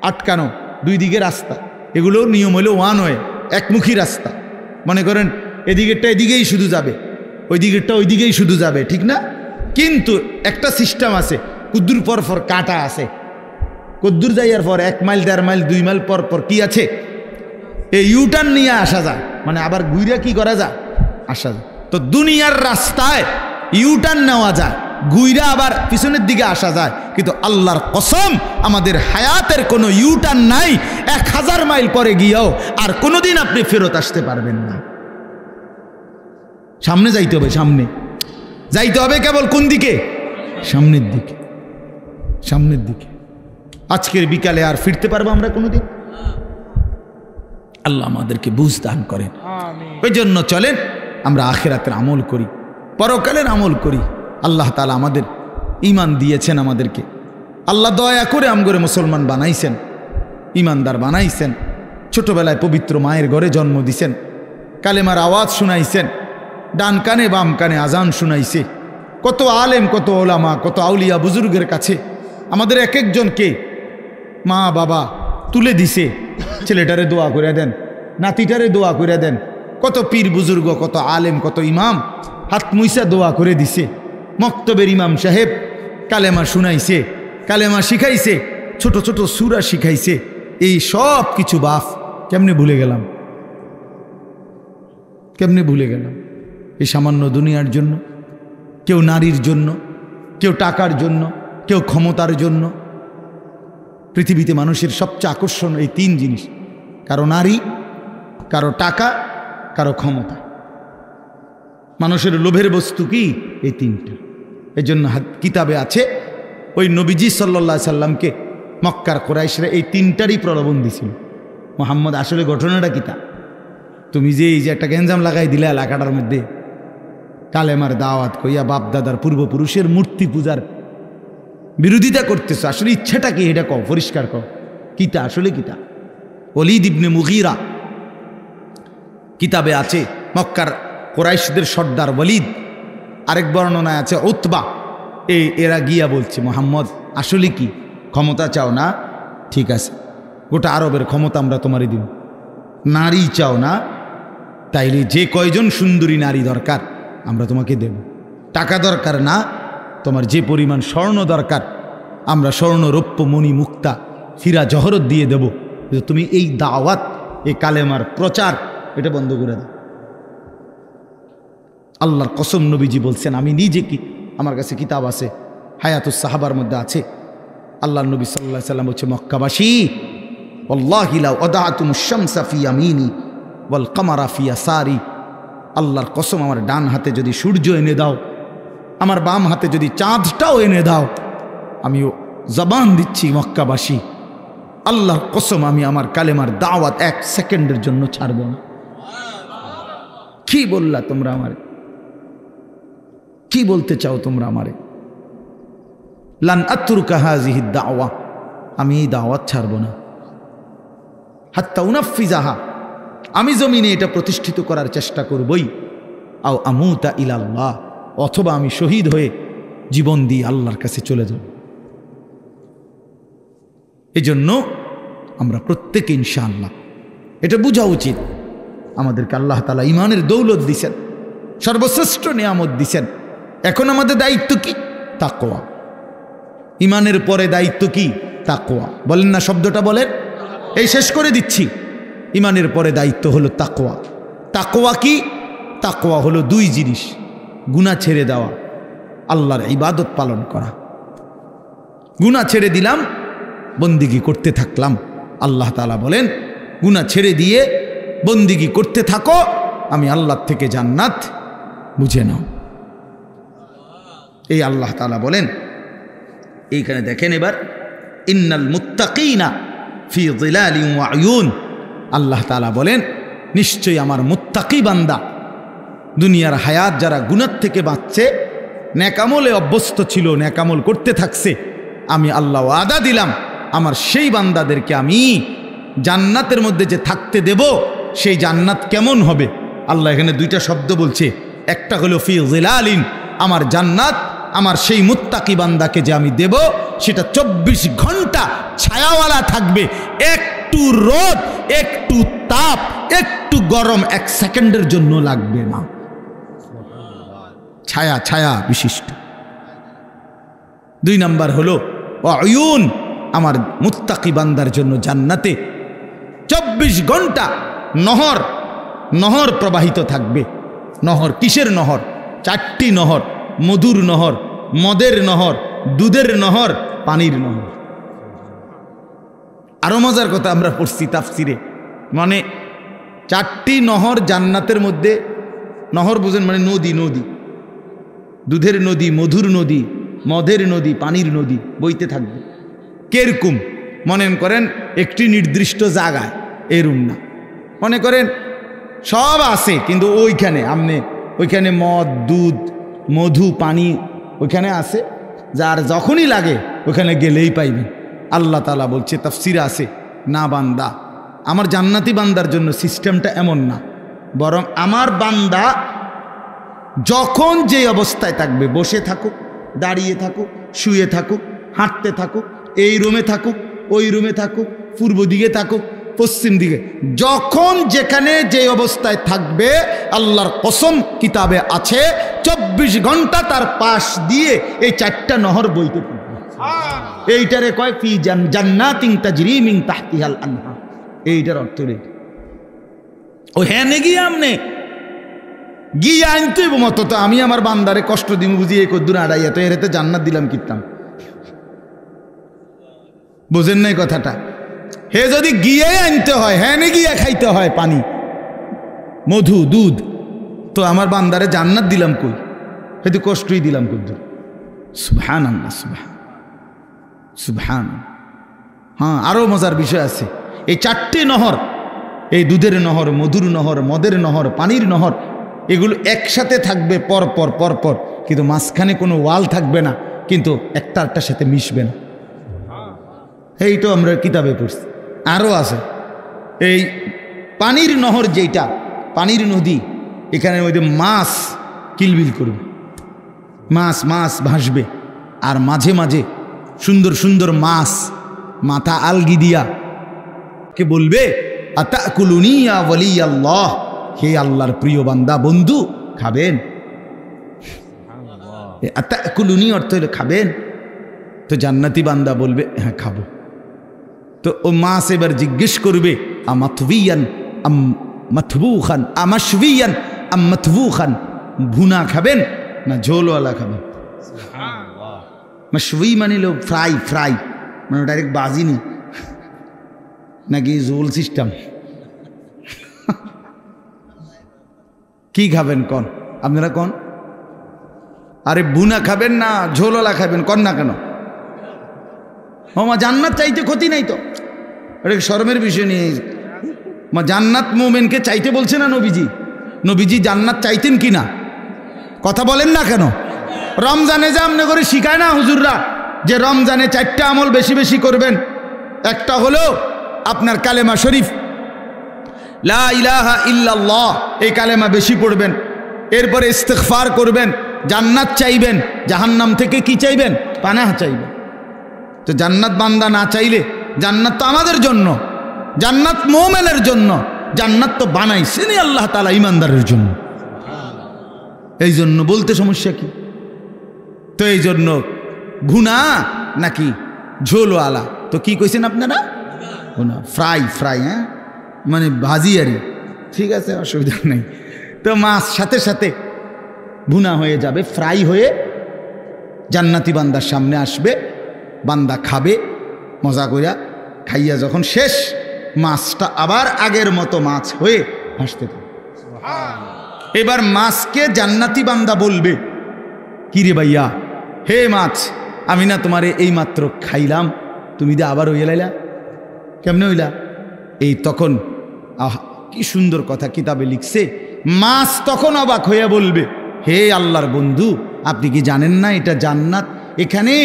আটকানো, দুই দিকে রাস্তা, এগুলোর নিয়ম হলো ওয়ান ওয়ে, একমুখী রাস্তা। মনে করেন এদিকেরটা এদিকেই শুধু যাবে, ওই দিকেরটা ওই দিকেই শুধু যাবে, ঠিক না? কিন্তু একটা সিস্টেম আছে, কুদ্দুর পর পর কাটা আছে, কুদ্দুর যাইয়ার পর 1 মাইল 1.5 মাইল 2 মাইল পর পর কি আছে, এই ইউটার্ন নিয়ে আসা যায়, মানে আবার ঘুরে কি করা যায়, আসা যায়। তো দুনিয়ার রাস্তায় ইউটার্ন নেওয়া যায়, ঘুইরা আবার পিছনের দিকে আসা যায়, কিন্তু আল্লাহর কসম আমাদের হায়াতের কোনো ইউটার্ন নাই। 1000 মাইল পরে গিয়েও আর কোনোদিন আপনি ফেরত আসতে পারবেন না। সামনে যাইতে হবে, সামনে যাইতে হবে, কেবল কোন দিকে, সামনের দিকে, সামনের দিকে। আজকের বিকালে আর ফিরতে পারবো আমরা কোনোদিন? আল্লাহ আমাদেরকে বুঝ দান করেন। ওই জন্য চলেন আমরা আখিরাতের আমল করি, পরকালের আমল করি। আল্লাহ তাআলা আমাদের ঈমান দিয়েছেন, আমাদেরকে আল্লাহ দয়া করে আমগরে মুসলমান বানাইছেন, ঈমানদার বানাইছেন। ছোটবেলায় পবিত্র মায়ের ঘরে জন্ম দিছেন, কালেমার আওয়াজ শুনাইছেন, ডান কানে বাম কানে আজান শুনাইছে। কত আলেম, কত ওলামা, কত আউলিয়া বুজুর্গের কাছে আমাদের এক একজনকে মা বাবা তুলে দিছে, ছেলেটারে দোয়া করে দেন, নাতিটারে দোয়া করে দেন। কত পীর বুজুর্গ, কত আলেম, কত ইমাম হাত মুইসা দোয়া করে দিছে। মক্তবের ইমাম সাহেব কালেমা শুনাইছে, কালেমা শিখাইছে, ছোট ছোট সূরা শিখাইছে। এই সব কিছু বাপ কেমনে ভুলে গেলাম, কেমনে ভুলে গেলাম? এই সামান্য দুনিয়ার জন্য, কেউ নারীর জন্য, কেউ টাকার জন্য, কেউ ক্ষমতার জন্য। পৃথিবীতে মানুষের সবচেয়ে আকর্ষণ এই 3 জিনিস, কারো নারী, কারো টাকা, কারো ক্ষমতা। মানুষের লোভের বস্তু কি? এই 3টা। এই জন্য কিতাবে আছে ওই নবীজি সাল্লাল্লাহু আলাইহি সাল্লামকে মক্কার কুরাইশরা এই 3টারই প্রলোভন দিছিল। মুহাম্মদ আসলে ঘটনাটা কিতা? তুমি যে এই যে একটা গেঞ্জাম লাগাই দিলে এলাকাটার মধ্যে, কালেমার দাওয়াত কইয়া বাপ দাদার পূর্বপুরুষের মূর্তি পূজার বিরোধিতা করতেছ, আসলে ইচ্ছাটা কি এটা কও, পরিষ্কার কও, কিতা আসলে কিতা? ওলীদ ইবনে মুগীরা কিতাবে আছে, মক্কার কুরাইশদের সর্দার ওলীদ, আরেক বর্ণনায় আছে উতবা, এরা গিয়া বলছে মুহাম্মদ আসলে কি ক্ষমতা চাও না? ঠিক আছে, গোটা আরবের ক্ষমতা আমরা তোমারই দিব। নারী চাও না? তাইলে যে কয়জন সুন্দরী নারী দরকার আমরা তোমাকে দেব। টাকা দরকার না? তোমার যে পরিমাণ স্বর্ণ দরকার আমরা স্বর্ণ, রৌপ্য, মণি, মুক্তা, হীরা জহরত দিয়ে দেব। তুমি এই দাওয়াত, এই কালেমার প্রচার এটা বন্ধ করে দাও। আল্লাহর কসম নবীজি বলছেন, আমি নিজে কি, আমার কাছে কিতাব আছে, হায়াতুস সাহাবার মধ্যে আছে। আল্লাহর নবী সাল্লাল্লাহু আলাইহি সাল্লাম বলছে, মক্কাবাসী ওয়াল্লাহি লাউ আদাতুমুশ শামসা ফি ইয়ামিনি ওয়াল কামারা ফি ইয়াসারি, আল্লাহর কসম আমার ডান হাতে যদি সূর্য এনে দাও, আমার বাম হাতে যদি চাঁদটাও এনে দাও, আমিও জবান দিচ্ছি মক্কাবাসী, আল্লাহর কসম আমি আমার কালেমার দাওয়াত 1 সেকেন্ডের জন্য ছাড়ব না। কি বললা তোমরা আমারে? কি বলতে চাও তোমরা আমারে? লান আতরুকা হাযিহি দাওয়া, আমি এই দাওয়াত ছাড়ব না। হাত্তা উনাফিজাহা, আমি জমিনে এটা প্রতিষ্ঠিত করার চেষ্টা করবই। আও আমুতা ইলাল্লাহ, অথবা আমি শহীদ হয়ে জীবন দিয়ে আল্লাহর কাছে চলে যাব। এজন্য আমরা প্রত্যেকে ইনশাআল্লাহ এটা বোঝা উচিত, আমাদেরকে আল্লাহ তাআলা ঈমানের দৌলত দিছেন, সর্বশ্রেষ্ঠ নিয়ামত দিছেন। এখন আমাদের দায়িত্ব কি? তাকওয়া। ঈমানের পরে দায়িত্ব কি? তাকওয়া। বলেন না শব্দটা বলেন, এই শেষ করে দিচ্ছি। ঈমানের পরে দায়িত্ব হলো তাকওয়া। তাকওয়া কি? তাকওয়া হলো 2 জিনিস, গুনাহ ছেড়ে দেওয়া, আল্লাহর ইবাদত পালন করা। গুনাহ ছেড়ে দিলাম, বন্দিগি করতে থাকলাম। আল্লাহ তাআলা বলেন, গুনাহ ছেড়ে দিয়ে বন্দিগি করতে থাকো, আমি আল্লাহ থেকে জান্নাত বুঝে নাও। এই আল্লাহ তাআলা বলেন, এইখানে দেখেন এবার, ইন্নাল মুত্তাকিনা ফি যিলালিন ওয়া আয়ুন, আল্লাহ তাআলা বলেন নিশ্চয়ই আমার মুত্তাকি বান্দা, দুনিয়ার হায়াত যারা গুনাহ থেকে বাঁচছে, নেকামলে অভ্যস্ত ছিল, নেকামল করতে থাকছে, আমি আল্লাহ ওয়াদা দিলাম আমার সেই বান্দাদেরকে আমি জান্নাতের মধ্যে যে থাকতে দেব, সেই জান্নাত কেমন হবে? আল্লাহ এখানে 2টা শব্দ বলছে, একটা হলো ফি যিলালিন, আমার জান্নাত আমার সেই মুত্তাকি বান্দাকে যে আমি দেব, সেটা 24 ঘন্টা ছায়াওয়ালা থাকবে। একটু রোদ, একটু তাপ, একটু গরম 1 সেকেন্ডের জন্য লাগবে না। ছায়া, ছায়া বিশিষ্ট। 2 নাম্বার হলো ওয়ায়ুন, আমার মুত্তাকি বান্দার জন্য জান্নাতে 24 ঘন্টা নহর নহর প্রবাহিত থাকবে। নহর কিসের নহর? 4টি নহর, মধুর নহর, মদের নহর, দুধের নহর, পানির নহর। আরো মজার কথা আমরা পড়ছি তাফসিরে, মানে 4টি নহর জান্নাতের মধ্যে। নহর বুঝেন মানে নদী, নদী, দুধের নদী, মধুর নদী, মদের নদী, পানির নদী বইতে থাকবে। কেরকম মনে করেন একটি নির্দিষ্ট জায়গায়, এরম না, মনে করেন সব আছে কিন্তু ওইখানে আমনে ওইখানে মদ, দুধ, মধু, পানি ওইখানে আছে, যার যখনই লাগে ওখানে গেলেই পাইবেন। আল্লাহ তাআলা বলছে তাফসিরে আছে, না বান্দা, আমার জান্নাতি বান্দার জন্য সিস্টেমটা এমন না, বরং আমার বান্দা যখন যে অবস্থায় থাকবে, বসে থাকুক, দাঁড়িয়ে থাকুক, শুয়ে থাকুক, হাঁটতে থাকুক, এই রুমে থাকুক, ওই রুমে থাকুক, পূর্ব দিকে থাকুক, পশ্চিম দিকে, যখন যেখানে যে অবস্থায় থাকবে, আল্লাহর কসম কিতাবে আছে 24 ঘন্টা তার পাশ দিয়ে এই 4টা নহর বইতে থাকবে। এইটারে কয় ফি জান্নাতিন তাজরি মিন তাহতিহাল আনহার। এইটার অর্থ রে ও হ্যাঁ গিয়ে আমনে গিয়ে আনতে মতো তো আমি আমার বান্দারে কষ্ট দিম বুঝি, এই কদ্দুর আড়াইয়া তো এর জান্নাত দিলাম কিতাম, বুঝেন নাই কথাটা? হে যদি গিয়ে আনতে হয়, হ্যাঁ গিয়ে খাইতে হয় পানি, মধু, দুধ, তো আমার বান্দারে জান্নাত দিলাম কই? হয়তো কষ্টই দিলাম কদ্দুর। সুবহানাল্লাহ, সুবহান। হ্যাঁ, আরো মজার বিষয় আছে। এই 4টি নহর, এই দুধের নহর, মধুর নহর, মদের নহর, পানির নহর, এগুলো একসাথে থাকবে পরপর পরপর, কিন্তু মাঝখানে কোনো ওয়াল থাকবে না, কিন্তু একটার সাথে মিশবে না। এইটাও আমরা কিতাবে পড়ছি। আরও আছে এই পানির নহর, যেটা পানির নদী, এখানের মধ্যে মাছ কিলবিল করবে, মাছ মাছ ভাসবে, আর মাঝে মাঝে সুন্দর সুন্দর মাছ মাথা আলগি দিয়া কে বলবে, আতাকুলুনি ইয়া ওয়ালিয়াল্লাহ, হে আল্লাহর প্রিয় বান্দা, বন্ধু খাবেন? আতাকুলুনি অর্থ হলো খাবেন। তো জান্নাতি বান্দা বলবে হ্যাঁ খাবো। তো ও মাছ এবার জিজ্ঞেস করবে, আমাতবিয়ান আম মাতবুখান, আমাশবিয়ান আম মাতবুখান, ভুনা খাবেন না ঝোলওয়ালা খাবেন? মাশবি মানে লো ফ্রাই, ফ্রাই মানে ডাইরেক্ট বাজিনি, নাকি ঝোল সিস্টেম? কি খাবেন কন আপনারা, কন? আরে ভুনা খাবেন না ঝোলওয়ালা খাবেন, কন না কেন? মা জান্নাত চাইতে ক্ষতি নাই তো, এটা শরমের বিষয় নিয়ে। মা জান্নাত মোমেনকে চাইতে বলছে না নবীজি? নবীজি জান্নাত চাইতেন কি না? কথা বলেন না কেন? রমজানে যে আমনে করে শিখায় না হুজুররা, যে রমজানে 4টা আমল বেশি বেশি করবেন। একটা হলো আপনার কালেমা শরীফ, লা ইলাহা ইল্লাল্লাহ, এই কালেমা বেশি পড়বেন। এরপরে ইস্তিগফার করবেন, জান্নাত চাইবেন, জাহান্নাম থেকে কি চাইবেন? পানাহ চাইবেন। তো জান্নাত বান্দা না চাইলে, জান্নাত তো আমাদের জন্য, জান্নাত মুমিনের জন্য, জান্নাত তো বানাইছেনই আল্লাহ তাআলা ইমানদারের জন্য। এই জন্য বলতে সমস্যা কি? তো এই জন্য ভুনা নাকি ঝোলওয়ালা, তো কি কইছেন আপনারা? ভুনা, ফ্রাই, ফ্রাই, হ্যাঁ মানে ভাজি আরই, ঠিক আছে, অসুবিধা নেই। তো মাছ সাথে সাথে ভুনা হয়ে যাবে, ফ্রাই হয়ে জান্নাতি বান্দার সামনে আসবে, বান্দা খাবে মজা কইরা, খাইয়া যখন শেষ, মাছটা আবার আগের মতো মাছ হয়ে ভাসতে থাকে। এবার মাছকে জান্নাতি বান্দা বলবে, কিরে ভাইয়া, হে মাছ, আমি না তোমারে এই মাত্র খাইলাম, তুমি যে আবার হইয়া লাইলা, কেমনে হইলা? এই তখন আহ কি সুন্দর কথা কিতাবে লিখছে, মাছ তখন অবাক হইয়া বলবে, হে আল্লাহর বন্ধু, আপনি কি জানেন না এটা জান্নাত? এখানে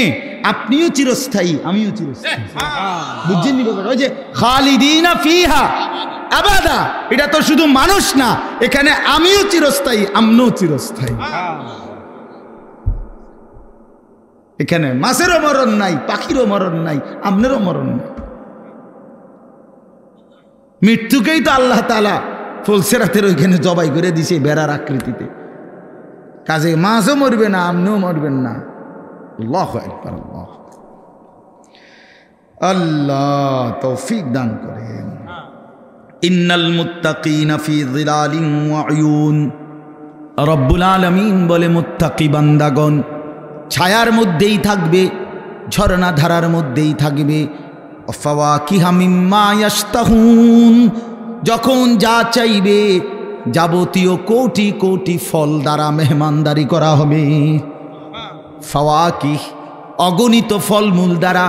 আপনিও চিরস্থায়ী, আমিও চিরস্থায়ী। বুঝছেন নি? ওই যে খালিদিনা ফিহা আবাদা, এটা তো শুধু মানুষ না, এখানে আমিও চিরস্থায়ী, আমনও চিরস্থায়ী। এখানে মাছেরও মরণ নাই, পাখিরও মরণ নাই, আমনেরও মরণ নাই। মৃত্যুকেই তো আল্লাহ তাআলা ফুলসেরাতের ওইখানে জবাই করে দিছে বেড়ার আকৃতিতে, কাজে মাছও মরবে না, আমনেও মরবেন না, আল্লাহু আকবার। আল্লাহ তৌফিক দান করেন। ইন্নাল মুত্তাকিনা ফি যিলালিন ওয়া উয়ুন, রব্বুল আলামিন বলে মুত্তাকি বান্দাগণ ছায়ার মধ্যেই থাকবে, ঝর্ণা ধারার মধ্যেই থাকবে। ফাওয়াকিহা মিম্মা ইয়াশতাহুন, যখন যা চাইবে যাবতীয় কোটি কোটি ফল দ্বারা মেহমানদারি করা হবে। ফাওয়াকিহ অগণিত ফলমূল দ্বারা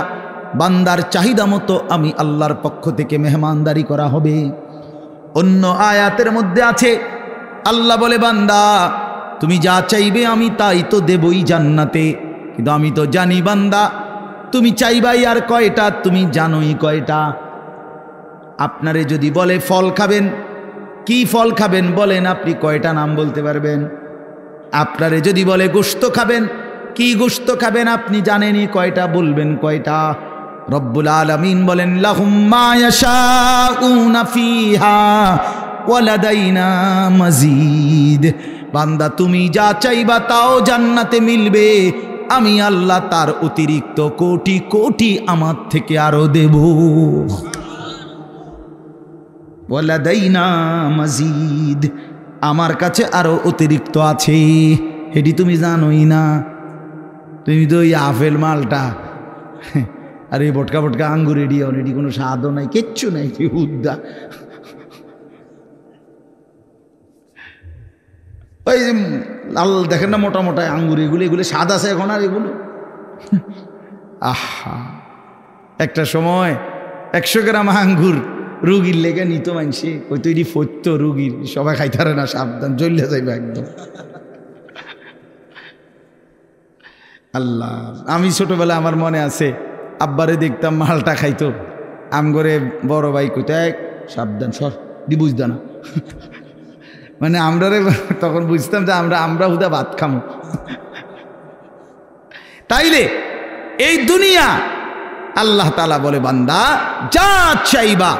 বান্দার চাহিদা মতো আমি আল্লাহর পক্ষ থেকে মেহমানদারি করা হবে। অন্য আয়াতের মধ্যে আছে আল্লাহ বলে, বান্দা তুমি যা চাইবে আমি তাই তো দেবই জান্নাতে, কিন্তু আমি তো জানি বান্দা তুমি চাইবাই আর কয়টা, তুমি জানোই কয়টা। আপনারে যদি বলে ফল খাবেন, কি ফল খাবেন বলেন, আপনি কয়টা নাম বলতে পারবেন? আপনারে যদি বলে গোশত খাবেন, কি গোশত খাবেন আপনি জানেনই কয়টা, বলবেন কয়টা? রব্বুল আলামিন বলেন লাহুম মা ইয়াশাউনা ফিহা ওয়া লাদাইনা মাজিদ। বান্দা তুমি যা চাইবা তাও জান্নাতে মিলবে, আমি আল্লাহ তার অতিরিক্ত কোটি কোটি আমার থেকে আরো দেব। ওয়া লাদাইনা মাজিদ, আমার কাছে আরো অতিরিক্ত আছে, এটি তুমি জানোই না। তুমি তো ওই আপেল মালটা আর এই বটকা বটকা আঙ্গুর এডি এটি কোনো স্বাদও নাই, কিচ্ছু নাই, উদ্দা। ওই লাল দেখেন না মোটা মোটা আঙ্গুর, এগুলো এগুলো স্বাদ আছে এখন আর এগুলো? আহা, একটা সময় 100 গ্রাম আঙ্গুর রুগীর লেগে নিত মানসে, ওই তৈরি ফত্য রুগীর, সবাই খাইতারে না, সাবধান জ্বললে যাইবে একদম। আল্লাহ, আমি ছোটবেলা আমার মনে আছে আব্বারে দেখতাম মালটা খাইতো, আমগরে বড় ভাই কোথায় সাবধান সর দি বুঝদা না, মানে আমরা তখন বুঝতাম যে আমরা হুদা ভাত খামো। তাইলে এই দুনিয়া আল্লাহ তাআলা বলে বান্দা যা চাইবা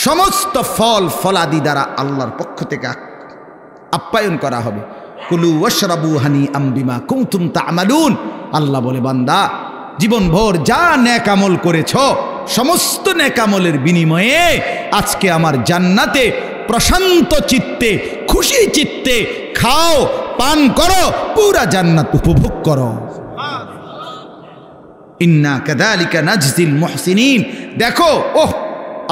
সমস্ত ফল ফলাদি দ্বারা আল্লাহর পক্ষ থেকে আপ্যায়ন করা হবে। কুলু ওয়াশরাবু হানিআম বিমা কুনতুম তা'মালুন, আল্লাহ বলে বান্দা জীবনভর যা নেক আমল করেছ সমস্ত নেক আমলের বিনিময়ে আজকে আমার জান্নাতে প্রশান্ত চিত্তে খুশি চিত্তে খাও, পান করো, পুরা জান্নাত উপভোগ করো। ইন্না কাযালিকা নাজজিল মুহসিনিন, দেখো ওহ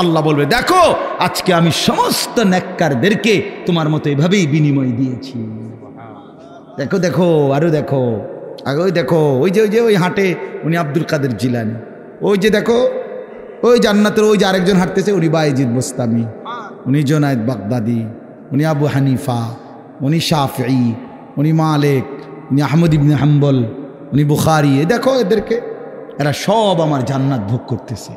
আল্লাহ বলবে দেখো আজকে আমি সমস্ত নেককারদেরকে তোমার মতো এভাবেই বিনিময় দিয়েছি। দেখো দেখো আরো দেখো, আগে ওই দেখো ওই যে ওই হাঁটে উনি আব্দুল কাদের জিলানী, ওই যে দেখো ওই জান্নাতের ওই যে আরেকজন হাঁটতেছে উনি বায়েজিদ বোস্তামি, উনি জুনায়েদ বাগদাদি, উনি আবু হানিফা, উনি শাফিঈ, উনি মালিক, উনি আহমদ ইবনে হাম্বল, উনি বুখারী। দেখো এদেরকে, এরা সব আমার জান্নাত ভোগ করতেছে।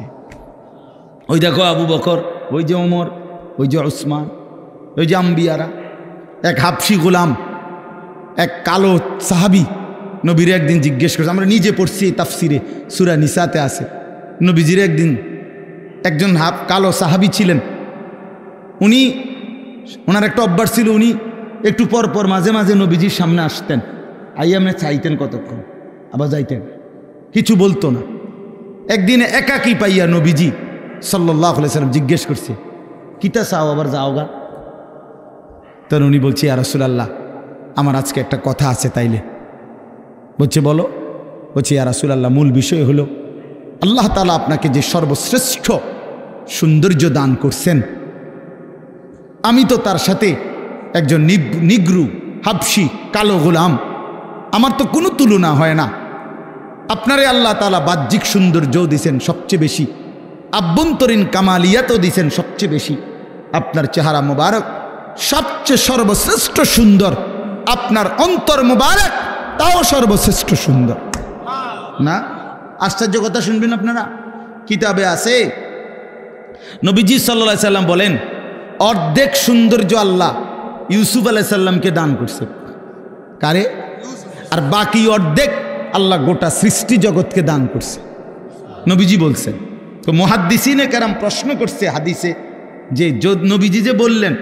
ওই দেখো আবু বকর, ওই যে ওমর, ওই যে উসমান, ওই যে আম্বিয়ারা। এক হাবশি গোলাম, এক কালো সাহাবি নবীর একদিন জিজ্ঞেস করছে, আমরা নিজে পড়ছি তাফসিরে সূরা নিসাতে আছে, নবীজির একদিন একজন কালো সাহাবি ছিলেন, উনি ওনার একটা অভ্যাস ছিল, উনি একটু পর পর মাঝে মাঝে নবীজির সামনে আসতেন, আইয়ামে চাইতেন কতক্ষণ, আবার যাইতেন, কিছু বলতো না। একদিনে একাকী পাইয়া নবীজি সাল্লাল্লাহু আলাইহি সাল্লাম জিজ্ঞেস করছে, কিতা চাও আবার যাওগা? তখন উনি বলছে, ইয়া রাসূলুল্লাহ আমার আজকে একটা কথা আছে। তাইলে বলছে বলো। বলছে, ইয়া রাসূলুল্লাহ মূল বিষয় হলো আল্লাহ তাআলা আপনাকে যে সর্বশ্রেষ্ঠ সৌন্দর্য দান করছেন, আমি তো তার সাথে একজন নিগ্রু হাবশি কালো গোলাম, আমার তো কোনো তুলনা হয় না। আপনারে আল্লাহ তাআলা বাহ্যিক সৌন্দর্যও দিছেন সবচেয়ে বেশি, আভ্যন্তরীণ কামালিয়াতও দিছেন সবচেয়ে বেশি। আপনার চেহারা মোবারক সবচেয়ে সর্বশ্রেষ্ঠ সুন্দর, আপনার অন্তর মোবারক তাও সর্বশ্রেষ্ঠ সুন্দর। না আশ্চর্য কথা শুনবেন আপনারা, কিতাবে আছে নবীজি সাল্লাল্লাহু আলাইহি সাল্লাম বলেন অর্ধেক সৌন্দর্য আল্লাহ ইউসুফ আলাইহিস সালামকে দান করছে। কারে? আর বাকি অর্ধেক আল্লাহ গোটা সৃষ্টি জগৎকে দান করছে, নবীজি বলছেন। তো মুহাদ্দিসিনে কেরাম প্রশ্ন করছে হাদিসে যে নবীজি যে বললেন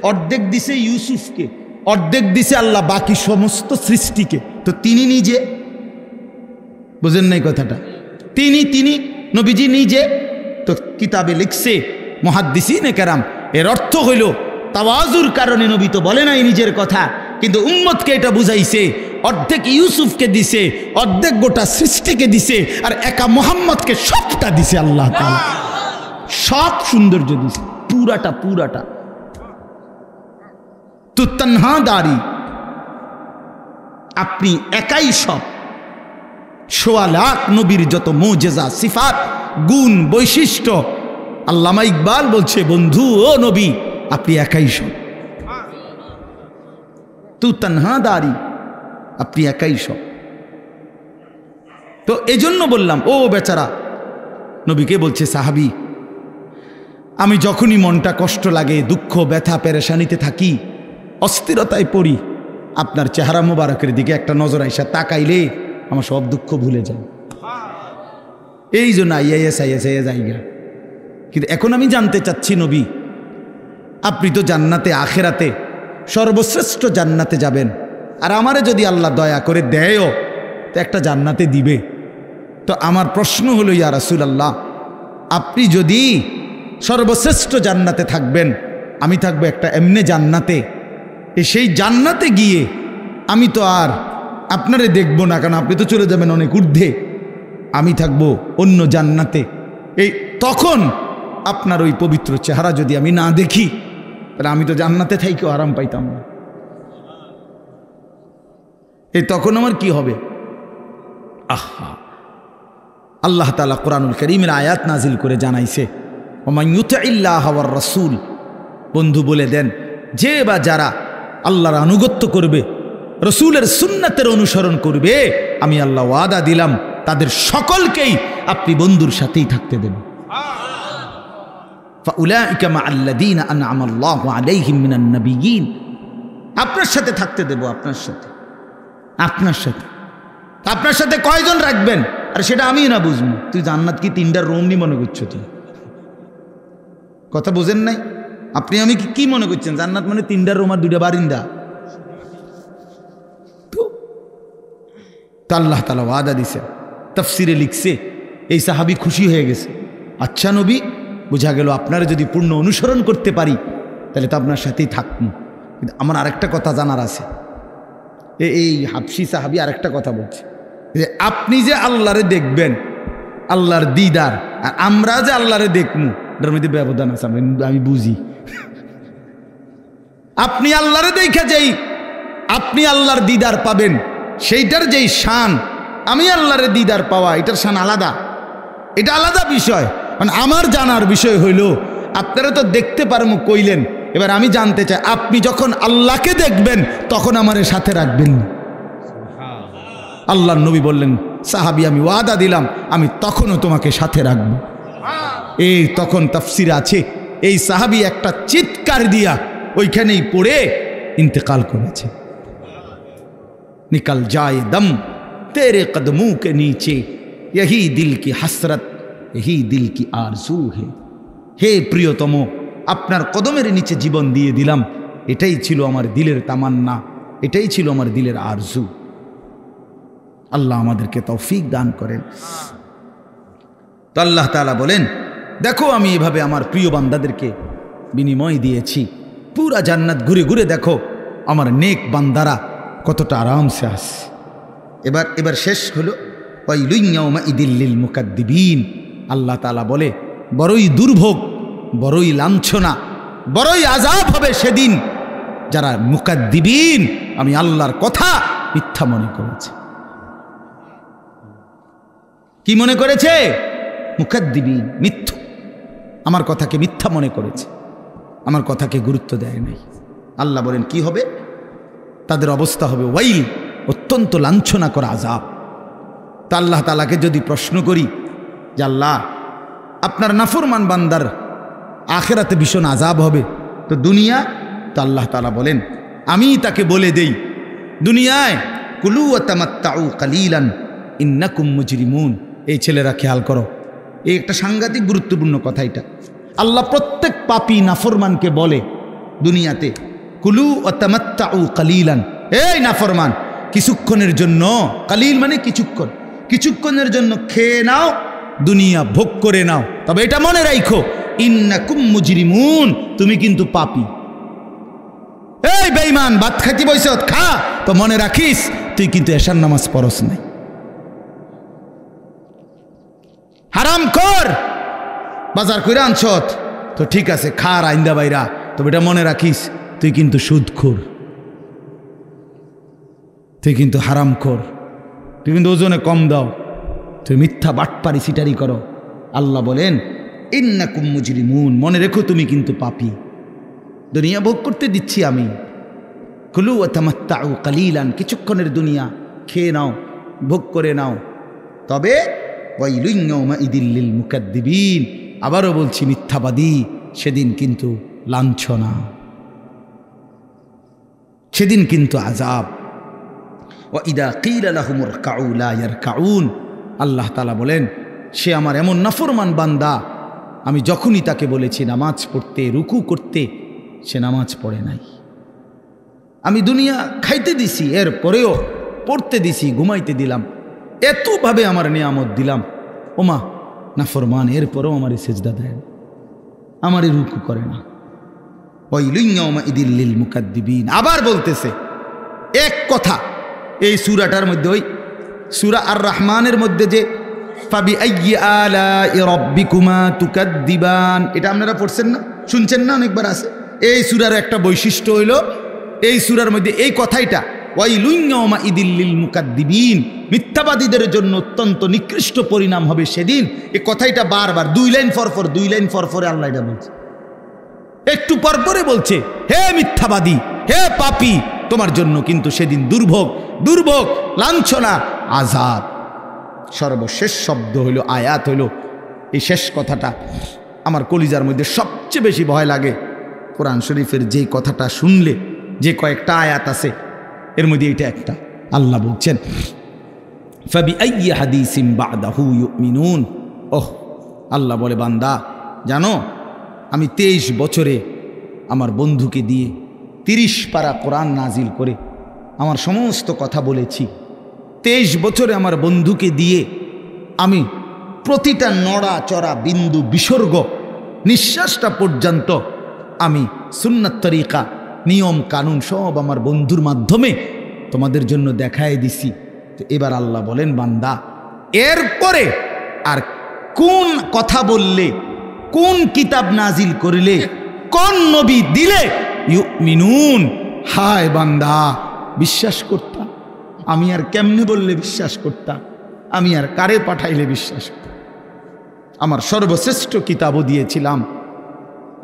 অর্ধেক দিছে ইউসুফকে, অর্ধেক দিছে আল্লাহ বাকি সমস্ত সৃষ্টিকে, তো তিনি নিজে বুঝেন নাই কথাটা? তিনি নবীজি নিজে তো কিতাবে লিখছে মুহাদ্দিসিনে কেরাম, এর অর্থ হইল তাওয়াজুর কারণে নবী তো বলে নাই নিজের কথা, কিন্তু উম্মতকে এটা বুঝাইছে, অর্ধেক ইউসুফকে দিছে, অর্ধেক গোটা সৃষ্টিকে দিছে, আর একা মুহাম্মদকে সবটা দিছে আল্লাহ তাআলা, সব সৌন্দর্য দিছে, পুরাটা তো তানহাদারি, আপনি একাই সব। ১৬ লাখ নবীর যত মুজিজা, সিফাত, গুণ, বৈশিষ্ট্য, আল্লামা ইকবাল বলছে বন্ধু ও নবী আপনি একাই সব, তু তানহাদারি, আপনি একাই সব। তো এজন্য বললাম ও বেচারা নবীকে বলছে সাহাবী, আমি যখনই মনটা কষ্ট লাগে, দুঃখ ব্যথা পেরেশানিতে থাকি, অস্থিরতায় পড়ি, আপনার চেহারা মোবারকের দিকে একটা নজর আইসা তাকাইলে আমার সব দুঃখ ভুলে যায়। এই জন্য আইএস জায়গা। কিন্তু এখন আমি জানতে চাচ্ছি নবী, আপনি তো জান্নাতে আখেরাতে সর্বশ্রেষ্ঠ জান্নাতে যাবেন, আর আমারে যদি আল্লাহ দয়া করে দেয়ও তো একটা জান্নাতে দিবে, তো আমার প্রশ্ন হলো ইয়া রাসূলুল্লাহ, আপনি যদি সর্বশ্রেষ্ঠ জান্নাতে থাকবেন, আমি থাকবো একটা এমনি জান্নাতে, সেই জান্নাতে গিয়ে আমি তো আর আপনারে দেখব না, কারণ আপনি তো চলে যাবেন অনেক ঊর্ধ্বে, আমি থাকবো অন্য জান্নাতে। এই তখন আপনার ওই পবিত্র চেহারা যদি আমি না দেখি, তাহলে আমি তো জান্নাতে থাইকেও আরাম পাইতাম না। এই তখন আমার কি হবে? আহা, আল্লাহ তাআলা কোরআনুল কারীমের আয়াত নাজিল করে জানাইছে, ওমান ইউতিইল্লাহ ওয়ার রাসূল, বন্ধু বলে দেন যে বা যারা আল্লাহর আনুগত্য করবে, রসুলের সুন্নাতের অনুসরণ করবে, আমি আল্লাহ ওয়াদা দিলাম তাদের সকলকেই আপনি বন্ধুর সাথেই থাকতে দেব। ফাউলাইকা মাআল্লাযীনা আনআমা আল্লাহু আলাইহিম মিনান নাবিয়্যিন, আপনার সাথে থাকতে দেব, আপনার সাথে কয়জন রাখবেন? আর সেটা আমি না বুঝবো, তুই জান্নাত কি 3টা রুম নি মনে করছো? তুই কথা বুঝেন নাই? আপনি আমি কি মনে করছেন জান্নাত মানে 3টা রুম আর 2টা বারিন্দা? তো আল্লাহ তাআলা ওয়াদা দিছে, তাফসিরে লিখছে, এই সাহাবী খুশি হয়ে গেছে। আচ্ছা নবী, বোঝা গেল আপনারা যদি পূর্ণ অনুসরণ করতে পারি তাহলে তো আপনার সাথেই থাকবো। কিন্তু আমার আরেকটা কথা জানার আছে। এই হাবশি সাহাবী আরেকটা কথা বলছে যে আপনি যে আল্লাহরে দেখবেন, আল্লাহর দিদার, আর আমরা যে আল্লাহরে দেখবো, এটার মধ্যে ব্যবধান আছে, আমি বুঝি। আপনি আল্লাহরে দেখা যাই, আপনি আল্লাহর দিদার পাবেন, সেইটার যেই শান, আমি আল্লাহরে দিদার পাওয়া, এটার শান আলাদা, এটা আলাদা বিষয়। মানে আমার জানার বিষয় হইল, আপনারা তো দেখতে পারবো কইলেন, এবার আমি জানতে চাই আপনি যখন আল্লাহকে দেখবেন তখন আমারে সাথে রাখবেন। আল্লাহর নবী বললেন, সাহাবী আমি ওয়াদা দিলাম আমি তখনও তোমাকে সাথে রাখবো। এই তখন তাফসিরে আছে, এই সাহাবী একটা চিৎকার দিয়া ওইখানেই পড়ে ইন্তেকাল করেছে। निकल जाए दम तेरे कदमों के नीचे, यही दिल की हसरत, यही दिल की आरजू है। हे प्रियतम, আপনার কদমের নিচে জীবন দিয়ে দিলাম, এটাই ছিল আমার দিলের তামান্না, এটাই ছিল আমার দিলের আরজু। আল্লাহ আমাদেরকে তৌফিক দান করেন। তো আল্লাহ তাআলা বলেন, দেখো আমি এভাবে আমার প্রিয় বান্দাদেরকে বিনিময় দিয়েছি, পুরা জান্নাত ঘুরে ঘুরে দেখো আমার নেক বান্দারা কতটা আরামসে আসে। এবার শেষ হলো, ওয়াইলুন ইয়াউমাইযিল লিল মুকাদ্দিবিন। আল্লাহ তাআলা বলে, বড়ই দুর্ভোগ, বড়ই লাঞ্ছনা, বড়ই আযাব হবে সেদিন যারা মুকাদ্দিবিন, আমি আল্লাহর কথা মিথ্যা মনে করেছে। কি মনে করেছে? মুকাদ্দিবিন, মিথ্যু, আমার কথাকে মিথ্যা মনে করেছে, আমার কথাকে গুরুত্ব দেয় নাই। আল্লাহ বলেন কি হবে? তাদের অবস্থা হবে ওয়াইল, অত্যন্ত লাঞ্ছনা করা আযাব। তা আল্লাহ তাআলাকে যদি প্রশ্ন করি যে আল্লাহ আপনার নাফরমান বান্দার আখিরাতে ভীষণ আযাব হবে, তো দুনিয়া? তো আল্লাহ তাআলা বলেন, আমি তাকে বলে দেই দুনিয়ায় কুলু ওয়া তামাত্তাউ কালিলান ইন্নাকুম মুজরিমুন। এই ছেলেরা খেয়াল করো, এই একটা সাংঘাতিক গুরুত্বপূর্ণ কথা। এটা আল্লাহ প্রত্যেক পাপী নাফরমানকে বলে দুনিয়াতে, কুলু ওয়া তামাত্তাউ কালিলান, এই নাফরমান কিছুক্ষণের জন্য, কালিল মানে কিছুক্ষণ, কিছুক্ষণের জন্য খেয়ে নাও, দুনিয়া ভোগ করে নাও, তবে এটা মনে রাখো ইন্নাকুম মুজরিমুন, তুমি কিন্তু পাপী। এই বেঈমান, ভাত খাইতে বইছ, খা, তো মনে রাখিস তুই কিন্তু এশার নামাজ পড়স নাই। হারাম কর, বাজার কইরা আনছত, তো ঠিক আছে খা আইন্দা বাইরা, তবে এটা মনে রাখিস তুই কিন্তু সুদখোর, তুই কিন্তু হারাম খোর, তুই কিন্তু ওজনে কম দাও, তুই মিথ্যা বাটপারি সিটারি করো। আল্লাহ বলেন ইন্নাকুম মুজরিমুন, মনে রেখো তুমি কিন্তু পাপী। দুনিয়া ভোগ করতে দিচ্ছি আমি, কুলু ওয়া তামাত্তাউ কালিলান, কিছুক্ষণের দুনিয়া খেয়ে নাও, ভোগ করে নাও, তবে ওয়াইলুন ইয়াউমাইযিল লিল মুকাদ্দিবিন, আবারও বলছি মিথ্যাবাদী, সেদিন কিন্তু লাঞ্ছনা, সেদিন কিন্তু আযাব। ওয়া ইদা কিলা লাহুম ইরকাউ লা ইয়ারকাউন, আল্লাহ তাআলা বলেন সে আমার এমন নাফরমান বান্দা, আমি যখনই তাকে বলেছি নামাজ পড়তে, রুকু করতে, সে নামাজ পড়ে নাই। আমি দুনিয়া খাইতে দিছি, এর পরেও পড়তে দিছি, ঘুমাইতে দিলাম, এতভাবে আমার নিয়ামত দিলাম, ওমা নাফরমান, এরপরেও আমার সেজদা দেয় না, আমার রুকু করে না। ওয়াইলুন ইয়াউমাইযিল লিল মুকাদ্দিবিন, আবার বলতেছে এক কথা এই সূরাটার মধ্যে, ওই সূরা আর রহমানের মধ্যে যে ফাবিআইয়ি আলাই রাব্বিকুমা তুকাদ্দিবান, এটা আপনারা পড়ছেন না, শুনছেন না, অনেকবার আছে। এই সূরার একটা বৈশিষ্ট্য হইল এই সূরার মধ্যে এই কথাইটা, ওয়াইলুন ইয়াউমাইযিল লিল মুকাদ্দিবিন, মিথ্যাবাদীদের জন্য অত্যন্ত নিকৃষ্ট পরিণাম হবে সেদিন। এই কথাইটা বারবার 2 লাইন পরপরে আল্লাহ এটা বলছে, একটু পরপরে বলছে, হে মিথ্যাবাদী, হে পাপী, তোমার জন্য কিন্তু সেদিন দুর্ভোগ, দুর্ভোগ, লাঞ্ছনা, আযাব। সর্বশেষ শব্দ হইল, আয়াত হইল, এই শেষ কথাটা আমার কলিজার মধ্যে সবচেয়ে বেশি ভয় লাগে। কোরআন শরীফের যে কথাটা শুনলে, যে কয়েকটা আয়াত আছে এর মধ্যে এটা একটা। আল্লাহ বলছেন ফাবিআইয়ি হাদিসিন বা'দাহু ইউমিনুন, ওহ আল্লাহ বলে বান্দা জানো, আমি 23 বছরে আমার বন্ধুকে দিয়ে 30 পারা কোরআন নাজিল করে আমার সমস্ত কথা বলেছি। 23 বছরে আমার বন্ধুকে দিয়ে আমি প্রতিটা নড়া চড়া বিন্দু বিসর্গ, নিঃশ্বাসটা পর্যন্ত আমি সুন্নাত তরিকা, নিয়ম কানুন সব আমার বন্ধুর মাধ্যমে তোমাদের জন্য দেখায় দিছি। তো এবার আল্লাহ বলেন বান্দা, এরপরে আর কোন কথা বললে, কোন কিতাব নাজিল করলে, কোন নবী দিলে ইউমিনুন, হায় বান্দা বিশ্বাস করতা, আমি আর কেমনে বললে বিশ্বাস করতা, আমি আর কারে পাঠাইলে বিশ্বাস করতাম। আমার সর্বশ্রেষ্ঠ কিতাবও দিয়েছিলাম,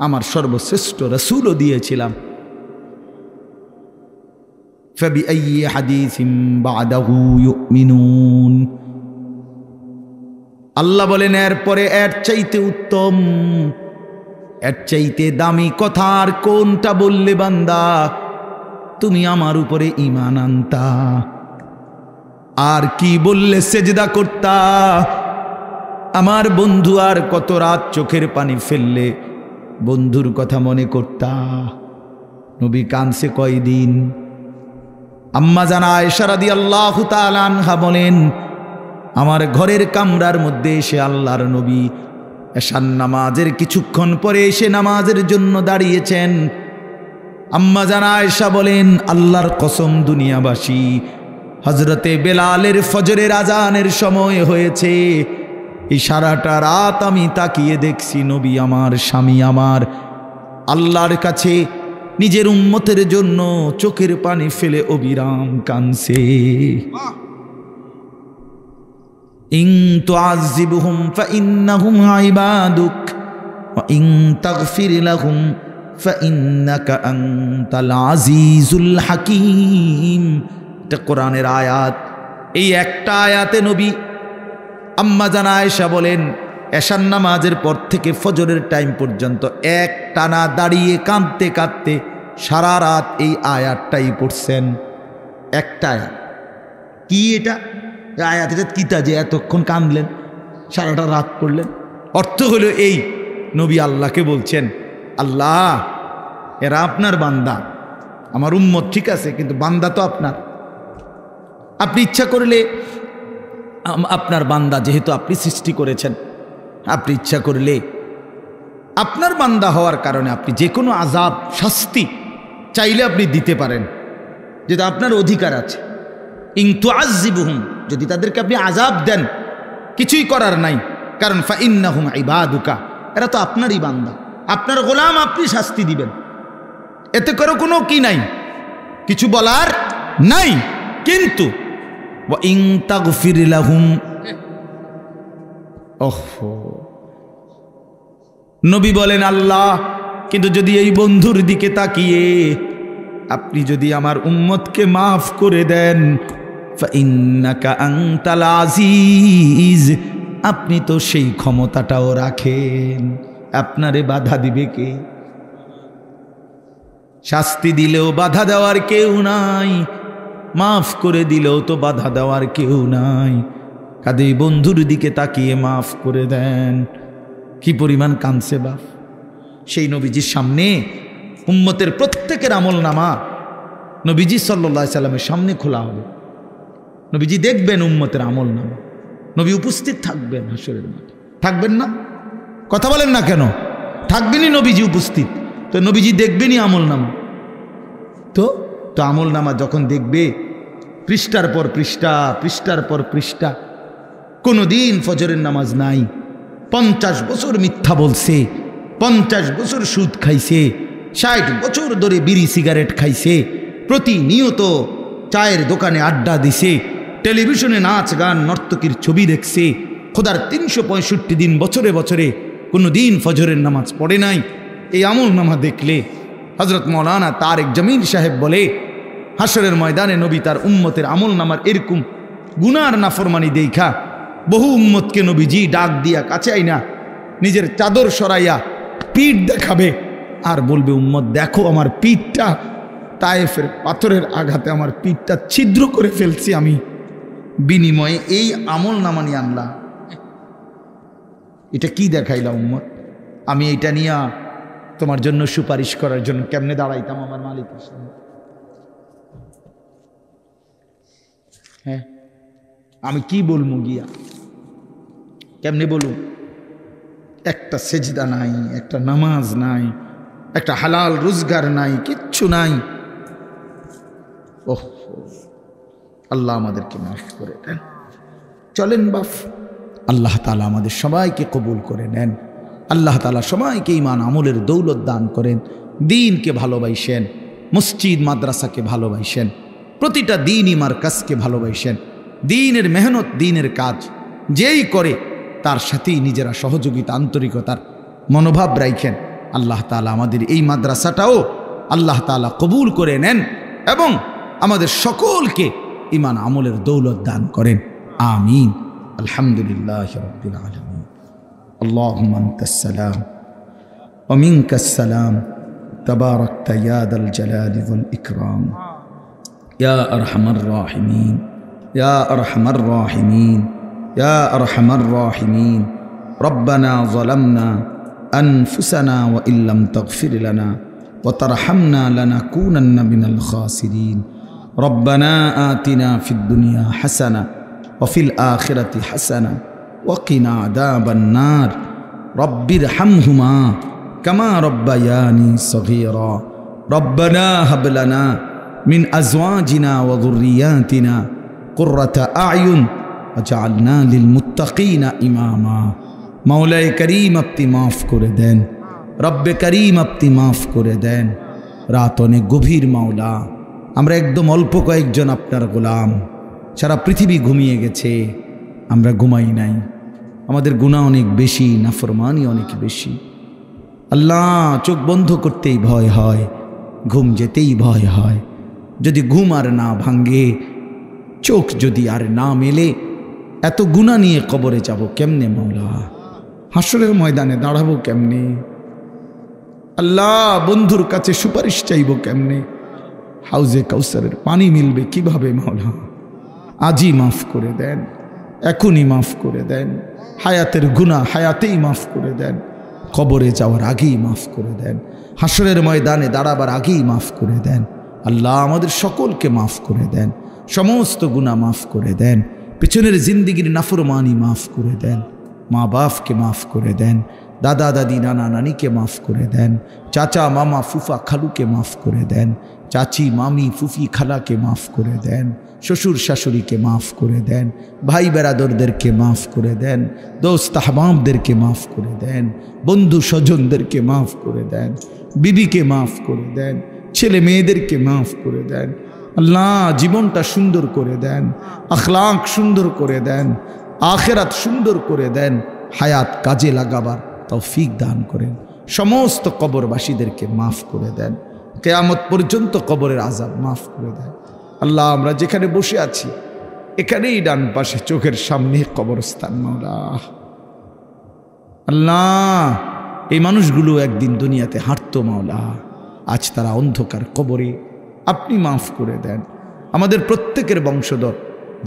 আমার সর্বশ্রেষ্ঠ রাসূলও দিয়েছিলাম। ফাবিআইয়ি হাদিসিন বা'দাহু ইউমিনুন, আল্লাহ বলেন এরপরে এর চাইতে উত্তম, এর চাইতে দামি কথা আর কোনটা বললে বান্দা তুমি আমার উপরে ঈমান আনতা, আর কি বললে সেজদা করতা, আমার বন্ধু আর কত রাত চোখের পানি ফেললে বন্ধুর কথা মনে করতা। নবী কানছে কয়দিন। আম্মা জান আয়েশা রাদিয়াল্লাহু তাআলা আনহা বলেন আমার ঘরের কামরার মধ্যে এসে আল্লাহর নবী এশার নামাজের কিছুক্ষণ পরে এসে নামাজের জন্য দাঁড়িয়েছেন। আম্মা জান আয়েশা বলেন আল্লাহর কসম দুনিয়াবাসী, হযরতে বেলালের ফজরের আজানের সময় হয়েছে, এই সারাটা রাত আমি তাকিয়ে দেখছি নবী আমার, স্বামী আমার আল্লাহর কাছে নিজের উম্মতের জন্য চোখের পানি ফেলে অবিরাম কাঁদছে। ইন তুআযিবহুম ফাইন্নাহুম ইবাদুক ওয়া ইন তাগফির লাহুম ফাইন্নাকা আনতাল আজিজুল হাকীম। এটা কোরআনের আয়াত। এই একটা আয়াতে নবী আম্মা জান আয়েশা বলেন এশার নামাজের পর থেকে ফজরের টাইম পর্যন্ত এক টানা দাঁড়িয়ে কাঁদতে কাঁদতে সারা রাত এই আয়াতটাই পড়ছেন। একটা আয়াত। কি এটা আয়াত? এটা কিতা যে এতক্ষণ কাঁদলেন, সারাটা রাত পড়লেন? অর্থ হলো এই, নবী আল্লাহকে বলছেন আল্লাহ এরা আপনার বান্দা, আমার উম্মত ঠিক আছে, কিন্তু বান্দা তো আপনার। আপনি ইচ্ছা করলে আপনার বান্দা যেহেতু আপনি সৃষ্টি করেছেন, আপনি ইচ্ছা করলে আপনার বান্দা হওয়ার কারণে আপনি যে কোনো আযাব শাস্তি চাইলে আপনি দিতে পারেন, যেটা আপনার অধিকার আছে। ইন তুআযিবুহুম, যদি তাদেরকে আপনি আযাব দেন কিছুই করার নাই, কারণ ফাইন্নাহুম ইবাদুকা, এরা তো আপনারই বান্দা, আপনার গোলাম, আপনি শাস্তি দিবেন, এতে করে কোনো কি নাই, কিছু বলার নাই। কিন্তু ওয়া ইন তাগফির লাহুম, ওহো, নবী বলেন আল্লাহ, কিন্তু যদি এই বন্ধুর দিকে তাকিয়ে আপনি যদি আমার উম্মতকে মাফ করে দেন, ফাইন্নাকা আনতাল আজিজ, আপনি তো সেই ক্ষমতাটাও রাখেন, আপনারে বাধা দিবে কে? শাস্তি দিলেও বাধা দেওয়ার কেউ নাই, মাফ করে দিলেও তো বাধা দেওয়ার কেউ নাই। কাজেই বন্ধুর দিকে তাকিয়ে মাফ করে দেন। কি পরিমাণ কাঁদছে বাপ! সেই নবীজির সামনে উম্মতের প্রত্যেকের আমল নামা নবীজি সাল্লাল্লাহু আলাইহি সাল্লামের সামনে খোলা হবে, নবীজি দেখবেন উম্মতের আমল নামা, নবী উপস্থিত থাকবেন হাসরের মাঠে, থাকবেন না? কথা বলেন না কেন? থাকবেনই নবীজি উপস্থিত, তো নবীজি দেখবেনই আমল নামা। তো আমল নামা যখন দেখবে, পৃষ্ঠার পর পৃষ্ঠা, পৃষ্ঠার পর পৃষ্ঠা, কোনো দিন ফজরের নামাজ নাই, 50 বছর মিথ্যা বলছে, 50 বছর সুদ খাইছে, 60 বছর ধরে বিড়ি সিগারেট খাইছে, প্রতিনিয়ত চায়ের দোকানে আড্ডা দিছে, টেলিভিশনে নাচ গান নর্তকীর ছবি দেখছে, খোদার 365 দিন বছরে বছরে কোনো দিন ফজরের নামাজ পড়ে নাই। এই আমল নামা দেখলে হযরত মাওলানা তারেক জামিল সাহেব বলে, হাসরের ময়দানে নবী তার উম্মতের আমল নামার এরকম গুনার নাফরমানি দেখা বহু উম্মতকে নবীজি ডাক দিয়া কাছে আইনা নিজের চাদর সরাইয়া পিঠ দেখাবে আর বলবে, উম্মত দেখো আমার পিঠটা, তায়েফের পাথরের আঘাতে আমার পিঠটা ছিদ্র করে ফেলছি আমি, বিনিময়ে এই আমল নামা নিয়ে আনলাম। এটা কি দেখাইলা উম্মত? আমি এটা নিয়ে তোমার জন্য সুপারিশ করার জন্য কেমনে দাঁড়াইতাম আমার মালিকের সামনে? হ্যাঁ, আমি কি বলবো গিয়া, কেমনে বলুন? একটা সেজদা নাই, একটা নামাজ নাই, একটা হালাল রোজগার নাই, কিচ্ছু নাই। ওহ, আল্লাহ আমাদেরকে মাফ করে দেন। চলেন বাপ, আল্লাহ তাআলা আমাদের সবাইকে কবুল করে নেন। আল্লাহ তাআলা সবাইকে ঈমান আমলের দৌলত দান করেন, দ্বীনকে ভালোবাসেন, মসজিদ মাদ্রাসাকে ভালোবাসেন, প্রতিটা দ্বীনি মারকাজকে ভালোবাসেন, দ্বীনের মেহনত দ্বীনের কাজ যেই করে তার সাথেই নিজেরা সহযোগিতা আন্তরিকতার মনোভাব রাখেন। আল্লাহ তাআলা আমাদের এই মাদ্রাসাটাও আল্লাহ তাআলা কবুল করে নেন এবং আমাদের সকলকে ঈমান আমলের দৌলত দান করেন। আমিন। আলহামদুলিল্লাহি রাব্বিল আলামিন। আল্লাহুম্মা আনতাস সালাম ওয়া মিনকাস সালাম, তাবারাকতা ইয়া যাল জালালি ওয়াল ইকরাম, ইয়া আরহামার রাহিমিন, ইয়া আরহামার রাহিমিন, ইয়া আরহামার রাহিমিন। রব্বানা যালামনা আনফুসানা ওয়া ইল্লাম তাগফির লানা ওয়া তারহামনা লানাকুনান্না মিনাল খাসিরিন। রব্বানা আতিনা ফিদ দুনিয়া হাসানা ওয়া ফিল আখিরাতি হাসানা ওয়া কিনা আযাবান নার। রব্বিরহামহুমা কামা রব্বায়ানি সগীরা। রব্বানা হাব লানা মিন আজওয়াজিনা ওয়া যুররিয়াতিনা কুররাতা আ'য়ুন ওয়াজআলনা লিল মুত্তাকিনা ইমামা। মাওলায়ে করিম আপনি মাফ করে দেন, রব্বে করিম আপনি মাফ করে দেন। রাত অনেক গভীর মাওলা, আমরা একদম অল্প কয়েকজন আপনার গোলাম, সারা পৃথিবী ঘুমিয়ে গেছে, আমরা ঘুমাই নাই, আমাদের গুনাহ অনেক বেশি, নাফরমানি অনেক বেশি। আল্লাহ, চোখ বন্ধ করতেই ভয় হয়, ঘুম যেতেই ভয় হয়। যদি ঘুম আর না ভাঙ্গে, চোখ যদি আর না মেলে, এত গুনাহ নিয়ে কবরে যাব কেমনে মাওলা? হাসরের ময়দানে দাঁড়াবো কেমনে? আল্লাহ, বন্ধুর কাছে সুপারিশ চাইব কেমনে? হাউজে কাউসারের পানি মিলবে কিভাবে মাওলা? আজই মাফ করে দেন, এখনই মাফ করে দেন। হায়াতের গুনাহ হায়াতেই মাফ করে দেন, কবরে যাওয়ার আগেই মাফ করে দেন, হাসরের ময়দানে দাঁড়াবার আগেই মাফ করে দেন। আল্লাহ, আমাদের সকলকে মাফ করে দেন, সমস্ত গুনাহ মাফ করে দেন। পেছনের জিন্দিগির নাফরমানি মাফ করে দেন, মা বাপকে মাফ করে দেন, দাদা দাদি নানা নানিকে মাফ করে দেন, চাচা মামা ফুফা খালুকে মাফ করে দেন, চাচি মামি ফুফি খালাকে মাফ করে দেন, শ্বশুর শাশুড়িকে মাফ করে দেন, ভাই বেরাদরদেরকে মাফ করে দেন, দোস্ত আহবাবদেরকে মাফ করে দেন, বন্ধু স্বজনদেরকে মাফ করে দেন, বিবিকে মাফ করে দেন, ছেলে মেয়েদেরকে মাফ করে দেন। আল্লাহ জীবনটা সুন্দর করে দেন, আখলাক সুন্দর করে দেন, আখেরাত সুন্দর করে দেন, হায়াত কাজে লাগাবার তৌফিক দান করেন। সমস্ত কবরবাসীদেরকে মাফ করে দেন, কিয়ামত পর্যন্ত কবরের আযাব মাফ করে দেন। আল্লাহ আমরা যেখানে বসে আছি এখানেই ডান পাশে চোখের সামনে কবরস্থান মাওলা। আল্লাহ এই মানুষগুলো একদিন দুনিয়াতে হাঁটতো মাওলা, আজ তারা অন্ধকার কবরে, আপনি মাফ করে দেন। আমাদের প্রত্যেকের বংশধর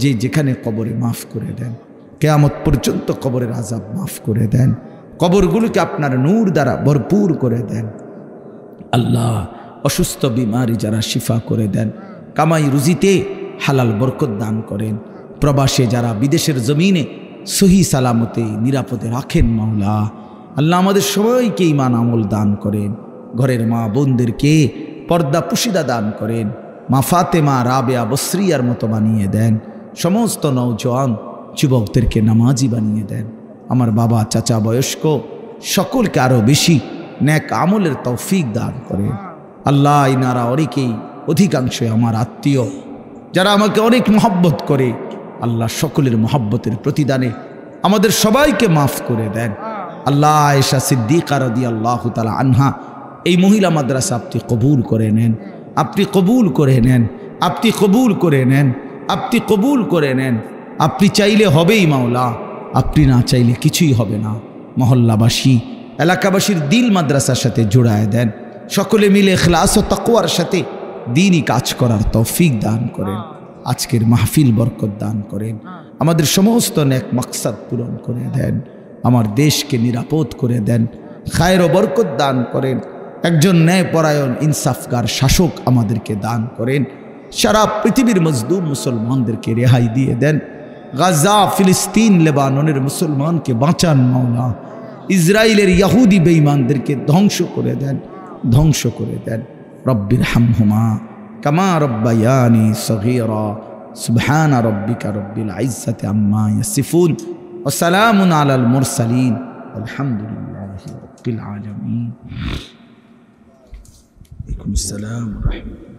যে যেখানে কবরে মাফ করে দেন, কিয়ামত পর্যন্ত কবরের আযাব মাফ করে দেন, কবরগুলোকে আপনার নূর দ্বারা ভরপুর করে দেন। আল্লাহ অসুস্থ বিমারি যারা শিফা করে দেন, কামাই রুজিতে হালাল বরকত দান করেন, প্রবাসে যারা বিদেশের জমিনে সহি সালামতে নিরাপদে রাখেন মাওলা। আল্লাহ আমাদের সবাইকে ঈমান আমল দান করেন, ঘরের মা বোনদেরকে পর্দা পুশিদা দান করেন, মা ফাতেমা রাবেয়া বসরিয়ার মতো বানিয়ে দেন, সমস্ত নওজওয়ান যুবকদেরকে নামাজি বানিয়ে দেন। আমার বাবা চাচা বয়স্ক সকলকে আরও বেশি নেক আমলের তৌফিক দান করেন। আল্লাহ ইনারা অনেকেই অধিকাংশই আমার আত্মীয়, যারা আমাকে অনেক মহব্বত করে, আল্লাহ সকলের মহব্বতের প্রতিদানে আমাদের সবাইকে মাফ করে দেন। আল্লাহ আয়েশা সিদ্দিকা রাদিয়াল্লাহু তাআলা আনহা এই মহিলা মাদ্রাসা আপনি কবুল করে নেন, আপনি কবুল করে নেন, আপনি কবুল করে নেন, আপনি কবুল করে নেন। আপনি চাইলে হবেই মাওলা, আপনি না চাইলে কিছুই হবে না। মহল্লাবাসী এলাকাবাসীর দিল মাদ্রাসার সাথে জোড়ায় দেন, সকলে মিলে ইখলাস ও তাকওয়ার সাথে দ্বীনি কাজ করার তৌফিক দান করেন। আজকের মাহফিল বরকত দান করেন, আমাদের সমস্ত নেক মাকসাদ পূরণ করে দেন, আমার দেশকে নিরাপদ করে দেন, খায়ের ও বরকত দান করেন। একজন ন্যায়পরায়ণ ইনসাফগার শাসক আমাদেরকে দান করেন। সারা পৃথিবীর মজলুম মুসলমানদেরকে রেহাই দিয়ে দেন। গাজা ফিলিস্তিন লেবাননের মুসলমানকে বাঁচান মাওলা। ইসরায়েলের ইহুদি বেঈমানদেরকে ধ্বংস করে দেন, ধ্বংস করে দেন। রব্বির হামহুমা কামা রব্বায়ানি সগীরা। সুবহান রাব্বিকা রব্বিল ইজ্জাতি আম্মা ইয়াসিফুন ওয়া সালামুন আলাল মুরসালিন আলহামদুলিল্লাহি রাব্বিল আলামিন। ওয়া আলাইকুম আসসালাম ওয়া রাহমাতুল্লাহ।